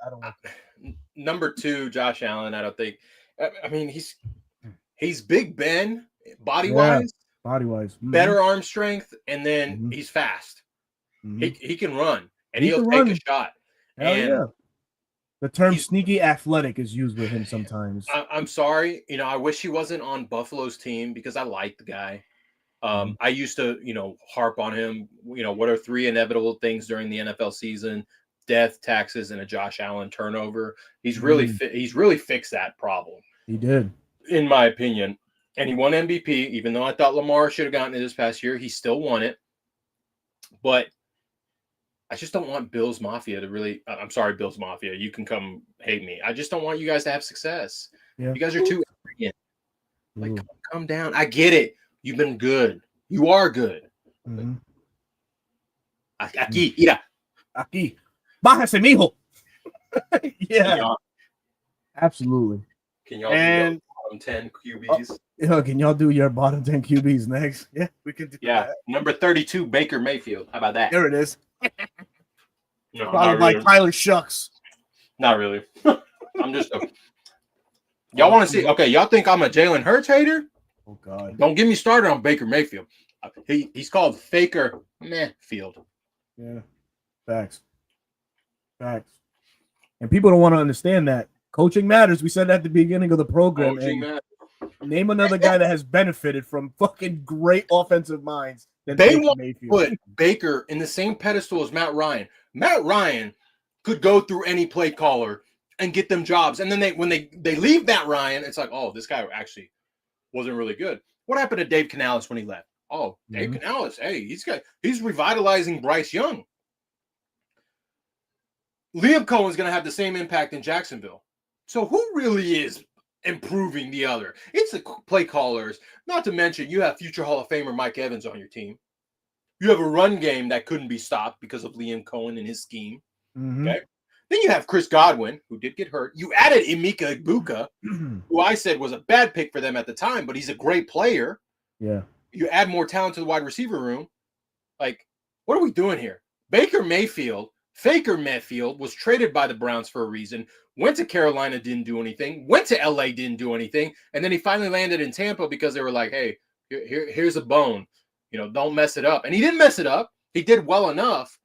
I don't like that. Number 2, Josh Allen. I don't think. I mean, he's Big Ben body wise, better arm strength, and then he's fast. He can run. and He he'll can take run. a shot. Hell And yeah. The term he's- sneaky athletic is used with him sometimes. I'm sorry, I wish he wasn't on Buffalo's team because I like the guy. I used to, harp on him. What are 3 inevitable things during the NFL season? Death, taxes, and a Josh Allen turnover. He's really fixed that problem. He did, in my opinion. And he won MVP, even though I thought Lamar should have gotten it this past year. He still won it. But I just don't want Bills Mafia to really. I'm sorry, Bills Mafia. You can come hate me. I just don't want you guys to have success. Yeah. You guys are too arrogant. Like, calm down. I get it. You've been good. You are good. Mm-hmm. Aquí, mira. Aquí. Bájese, mijo. Yeah. Can Absolutely. y'all And- do bottom 10 QBs? Can y'all do your bottom 10 QBs next? Yeah, we can do that. Number 32, Baker Mayfield. How about that? There it is. No, Probably not by really. Tyler Shucks. Not really. I'm just y'all want to see? Okay, y'all think I'm a Jaylen Herz hater? Oh God. Don't get me started on Baker Mayfield. He's called Faker Mayfield. Yeah. Facts. And people don't want to understand that coaching matters. We said that at the beginning of the program. Name another guy that has benefited from fucking great offensive minds than They Baker want Mayfield. put Baker in the same pedestal as Matt Ryan. Matt Ryan could go through any play caller and get them jobs. And then when they leave Matt Ryan, it's like, oh, this guy actually wasn't really good. What happened to Dave Canales when he left? Oh, Dave Canales. Hey, he's revitalizing Bryce Young. Liam Cohen's going to have the same impact in Jacksonville. So who really is improving the other? It's the play callers. Not to mention, you have future Hall of Famer Mike Evans on your team. You have a run game that couldn't be stopped because of Liam Cohen and his scheme. Mm-hmm. Okay. Then you have Chris Godwin, who did get hurt. You added Emeka Egbuka, who I said was a bad pick for them at the time, but he's a great player. Yeah. You add more talent to the wide receiver room. Like, what are we doing here? Faker Mayfield was traded by the Browns for a reason, went to Carolina, didn't do anything, went to LA, didn't do anything, and then he finally landed in Tampa because they were like, hey, here's a bone. Don't mess it up. And he didn't mess it up. He did well enough,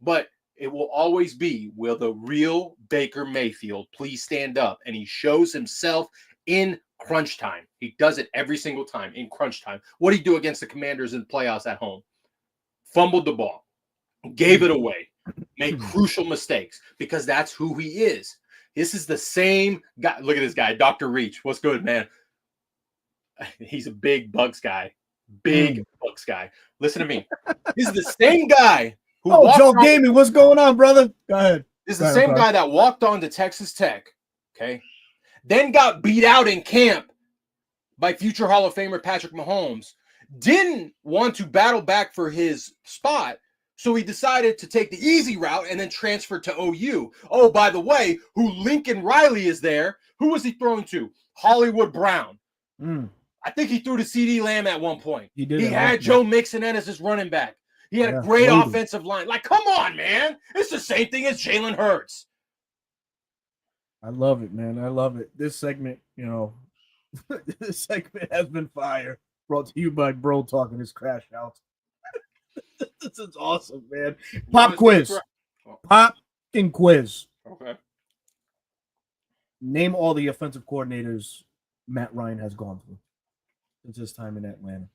but it will always be, will the real Baker Mayfield please stand up? And he shows himself in crunch time. He does it every single time in crunch time. What did he do against the Commanders in the playoffs at home? Fumbled the ball, gave it away, made crucial mistakes because that's who he is. This is the same guy. Look at this guy, Dr. Reach. What's good, man? He's a big Bucks guy. Bucks guy. Listen to me. This is the same guy who Joe Gaming, what's going on, brother? Go ahead. This is the same guy that walked on to Texas Tech, okay? Then got beat out in camp by future Hall of Famer Patrick Mahomes. Didn't want to battle back for his spot, so he decided to take the easy route and then transfer to OU. Oh, by the way, who Lincoln Riley is there. Who was he throwing to? Hollywood Brown. I think he threw to CD Lamb at one point. He had Joe Mixon as his running back. He had a great offensive line. Like, come on, man. It's the same thing as Jaylen Herz. I love it, man. I love it. This segment, this segment has been fire. Brought to you by Bro Talking His Crash Out. This is awesome, man. Pop quiz. Pop and quiz. Okay. Name all the offensive coordinators Matt Ryan has gone through since his time in Atlanta.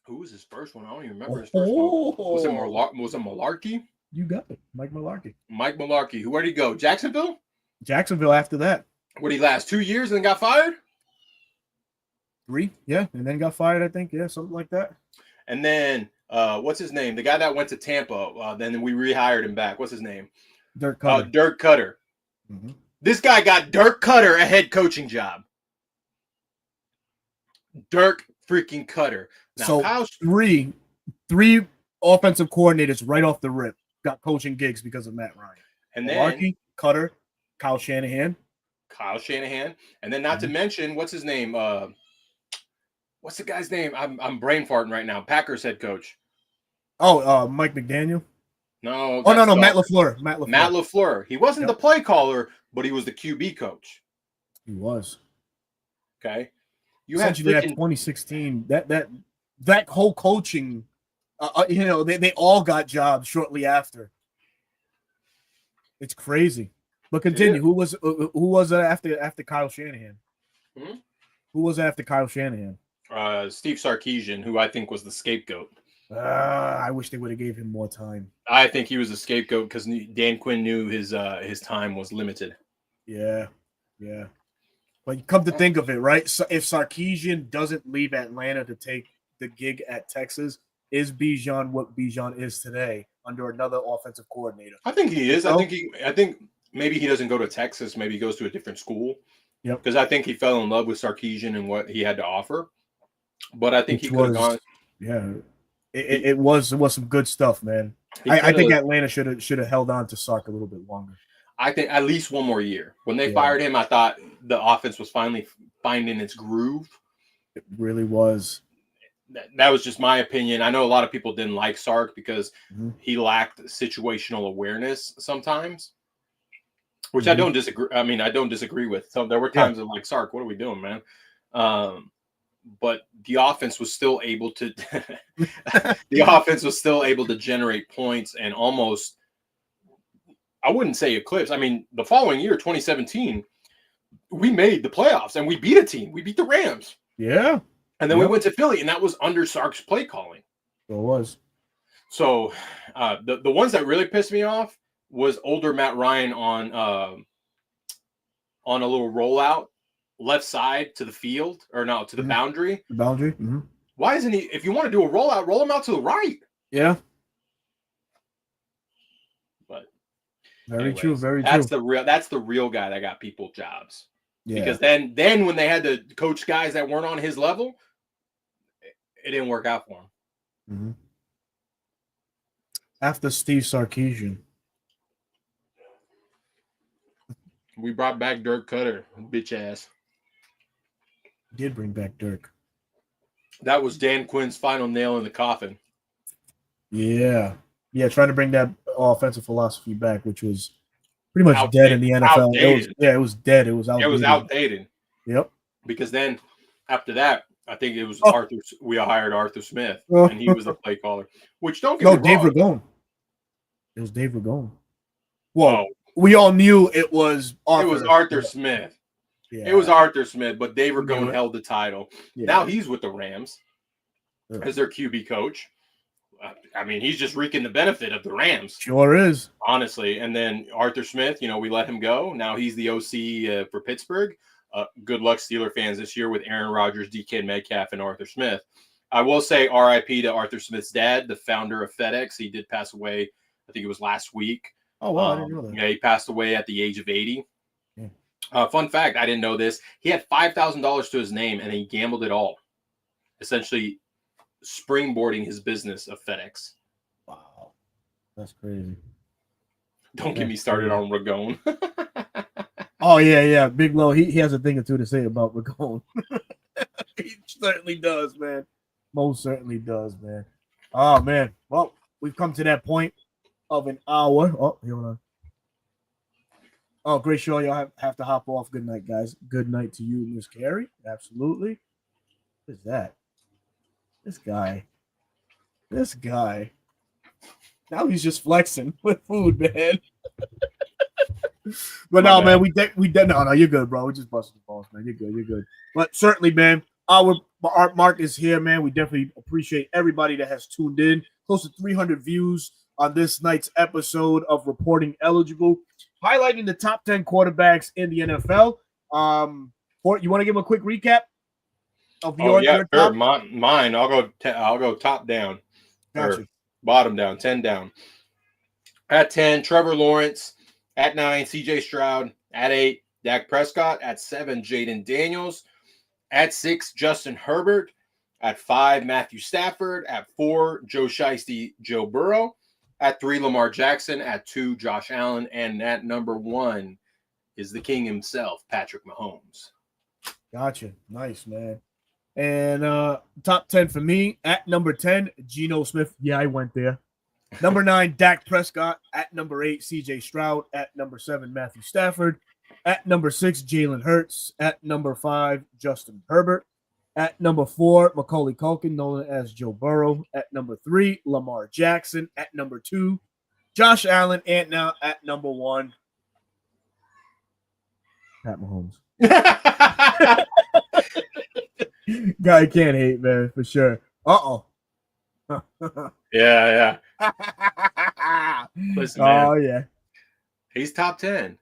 Who was his first one? I don't even remember his first one. Was it Malarkey? You got it. Mike Malarkey. Mike Malarkey. Where'd he go? Jacksonville? Jacksonville after that. Where'd he last? 2 years and then got fired? 3, yeah. And then got fired, I think. Yeah, something like that. And then, what's his name? The guy that went to Tampa, then we rehired him back. What's his name? Dirk Cutter. Dirk Cutter. Mm-hmm. This guy got Dirk Cutter a head coaching job. Dirk freaking Cutter. Now, so three offensive coordinators right off the rip got coaching gigs because of Matt Ryan. And then Malarkey, Cutter, Kyle Shanahan. And then not to mention, what's his name? What's the guy's name? I'm brain farting right now. Packers head coach. Oh, Mike McDaniel. No. No. Matt LaFleur. Matt LaFleur. He wasn't the play caller, but he was the QB coach. He was. Okay. You had essentially that 2016, that whole coaching, they all got jobs shortly after. It's crazy. But continue. Who was after Kyle Shanahan? Hmm? Who was after Kyle Shanahan? Steve Sarkisian, who I think was the scapegoat. I wish they would have gave him more time. I think he was a scapegoat because Dan Quinn knew his time was limited. Yeah. But come to think of it, right? So if Sarkisian doesn't leave Atlanta to take the gig at Texas, is Bijan what Bijan is today under another offensive coordinator? I think he is. So, I think maybe he doesn't go to Texas. Maybe he goes to a different school. Yep. Because I think he fell in love with Sarkisian and what he had to offer. But I think he could have gone. Yeah. It was some good stuff, man. I think Atlanta should have held on to Sark a little bit longer. I think at least one more year. When they fired him, I thought the offense was finally finding its groove. It really was. That was just my opinion. I know a lot of people didn't like Sark because he lacked situational awareness sometimes, which I don't disagree. I mean, I don't disagree with. So there were times of like, Sark, what are we doing, man? But the offense was still able to generate points and almost, I wouldn't say eclipse. I mean, the following year, 2017, we made the playoffs and we beat a team. We beat the Rams. Yeah. And then we went to Philly, and that was under Sark's play calling. It was. So the ones that really pissed me off was older Matt Ryan on a little rollout left side to the field, or no, to the boundary. The boundary. Mm-hmm. Why isn't he? If you want to do a rollout, roll him out to the right. Yeah. But very true. Very true. True. That's the real guy that got people jobs. Yeah. Because then when they had to coach guys that weren't on his level, it didn't work out for him. Mm-hmm. After Steve Sarkisian, we brought back Dirk Cutter, bitch ass. Did bring back Dirk. That was Dan Quinn's final nail in the coffin. Yeah, trying to bring that offensive philosophy back, which was pretty much dead in the NFL. It was dead. It was outdated. It was outdated. Yep. Because then after that, I think it was Arthur. We hired Arthur Smith, and he was the play caller. Which don't get me wrong. Dave Ragone. It was Dave Ragone. Well, we all knew it was Arthur. It was Arthur Smith. Yeah. It was Arthur Smith, but Dave Ragone held the title. Yeah. Now he's with the Rams as their QB coach. I mean, he's just reaping the benefit of the Rams. Sure is. Honestly. And then Arthur Smith, we let him go. Now he's the OC for Pittsburgh. Good luck, Steeler fans, this year with Aaron Rodgers, DK Metcalf, and Arthur Smith. I will say RIP to Arthur Smith's dad, the founder of FedEx. He did pass away, I think it was last week. Oh, wow. I didn't know that. Yeah, he passed away at the age of 80. Yeah. Fun fact, I didn't know this. He had $5,000 to his name, and he gambled it all, essentially springboarding his business of FedEx. Wow. That's crazy. Don't get me started on Ragone. Oh, yeah. Big Low, he has a thing or two to say about Ragone. He certainly does, man. Most certainly does, man. Oh, man. Well, we've come to that point of an hour. Oh, hold on. Oh, great show. Y'all have to hop off. Good night, guys. Good night to you, Miss Carrie. Absolutely. What is that? This guy. Now he's just flexing with food, man. But no, man, no, you're good, bro. We just busted the balls, man. You're good. But certainly, man, our Mark is here, man. We definitely appreciate everybody that has tuned in. Close to 300 views on this night's episode of Reporting Eligible, highlighting the top 10 quarterbacks in the NFL. You want to give him a quick recap of your sure. top? Mine. I'll go top down. Gotcha. Or bottom down, 10 down. At 10, Trevor Lawrence. At 9, CJ Stroud. At 8, Dak Prescott. At 7, Jaden Daniels. At 6, Justin Herbert. At 5, Matthew Stafford. At 4, Joe Shiesty, Joe Burrow. At 3, Lamar Jackson. At 2, Josh Allen. And at number 1 is the king himself, Patrick Mahomes. Gotcha. Nice, man. And top 10 for me. At number 10, Gino Smith. Yeah, I went there. Number 9, Dak Prescott. At number 8, CJ Stroud. At number 7, Matthew Stafford. At number 6, Jaylen Herz. At number 5, Justin Herbert. At number 4, Macaulay Culkin, known as Joe Burrow. At number 3, Lamar Jackson. At number 2, Josh Allen. And now at number 1, Pat Mahomes. Guy can't hate, man, for sure. Uh-oh. Yeah. Listen, man. Oh, yeah. He's top 10.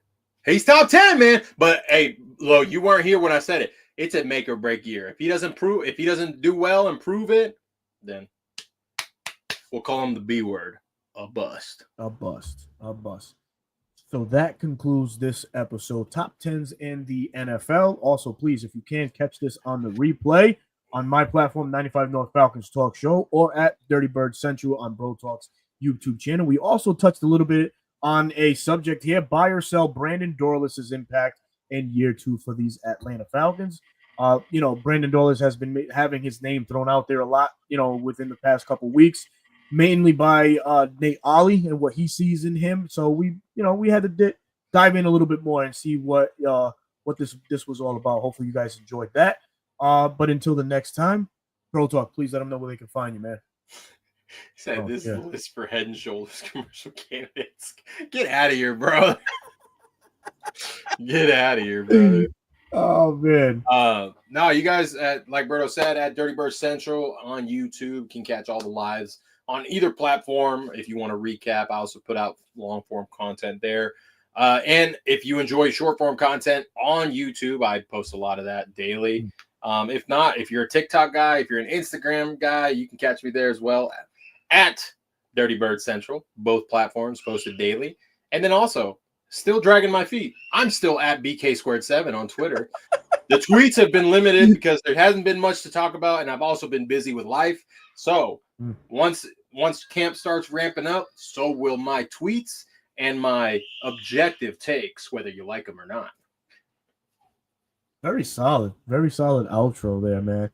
He's top 10, man. But hey, look, you weren't here when I said it. It's a make or break year. If he doesn't do well and prove it, then we'll call him the B word. A bust. A bust. So that concludes this episode. Top 10s in the NFL. Also, please, if you can, catch this on the replay on my platform, 95 North Falcons Talk Show, or at Dirty Bird Central on Bro Talk's YouTube channel. We also touched a little bit on a subject here, buy or sell Brandon Dorlus' impact in year 2 for these Atlanta Falcons. Brandon Dorlus has been having his name thrown out there a lot, within the past couple weeks, mainly by Nate Ollie and what he sees in him. So we had to dive in a little bit more and see what this was all about. Hopefully you guys enjoyed that. But until the next time, Pro Talk, please let them know where they can find you, man. Said this is the list for Head and Shoulders commercial candidates. Get out of here, bro. Get out of here, brother. Oh, man. No, you guys, like Berto said, at Dirty Bird Central on YouTube, can catch all the lives on either platform. If you want to recap, I also put out long-form content there. And if you enjoy short-form content on YouTube, I post a lot of that daily. If not, if you're a TikTok guy, if you're an Instagram guy, you can catch me there as well at Dirty Bird Central. Both platforms posted daily. And then also, still dragging my feet, I'm still at BK2 on Twitter. The tweets have been limited because there hasn't been much to talk about, and I've also been busy with life. So once camp starts ramping up, so will my tweets and my objective takes, whether you like them or not. Very solid outro there, man.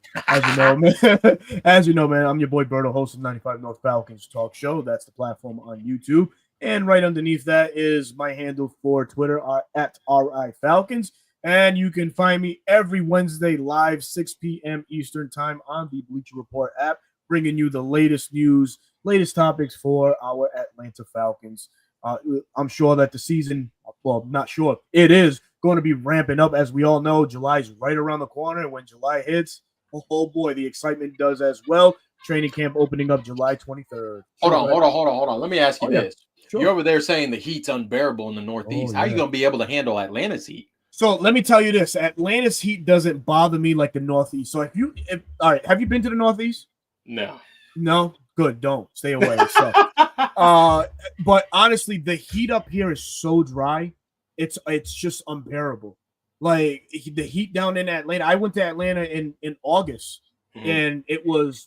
As you know, man, I'm your boy Berto, host of 95 North Falcons Talk Show. That's the platform on YouTube. And right underneath that is my handle for Twitter at RI Falcons. And you can find me every Wednesday live, 6 p.m. Eastern time on the Bleacher Report app, bringing you the latest news, latest topics for our Atlanta Falcons. I'm sure that the season, well, not sure, it is going to be ramping up. As we all know, July's right around the corner. And when July hits, oh boy, the excitement does as well. Training camp opening up July 23rd. Hold on. Let me ask you this. Sure. You're over there saying the heat's unbearable in the Northeast. How are you going to be able to handle Atlanta's heat? So let me tell you this. Atlanta's heat doesn't bother me like the Northeast. So all right, have you been to the Northeast? No? Good, don't. Stay away. So, but honestly, the heat up here is so dry. It's just unbearable. Like the heat down in Atlanta. I went to Atlanta in August, and it was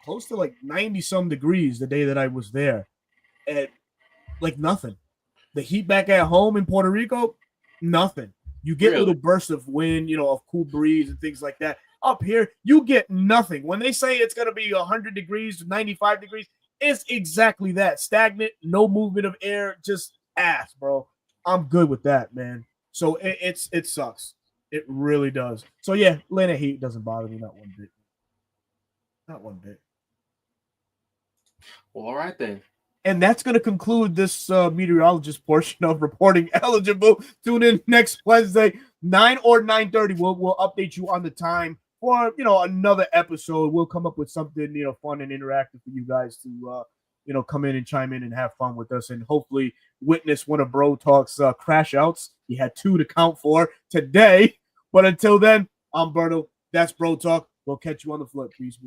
close to like 90-some degrees the day that I was there. And like nothing. The heat back at home in Puerto Rico, nothing. You get little bursts of wind, of cool breeze and things like that. Up here, you get nothing. When they say it's going to be 100 degrees to 95 degrees, it's exactly that. Stagnant, no movement of air, just ass, bro. I'm good with that, man. So it sucks. It really does. So yeah, Atlanta heat doesn't bother me, not one bit. Not one bit. Well, all right then. And that's going to conclude this meteorologist portion of Reporting Eligible. Tune in next Wednesday, 9 or 9:30. We'll update you on the time for, another episode. We'll come up with something, fun and interactive for you guys to, come in and chime in and have fun with us and hopefully witness one of Bro Talk's crash outs. He had 2 to count for today. But until then, I'm Berto. That's Bro Talk. We'll catch you on the flip. Peace.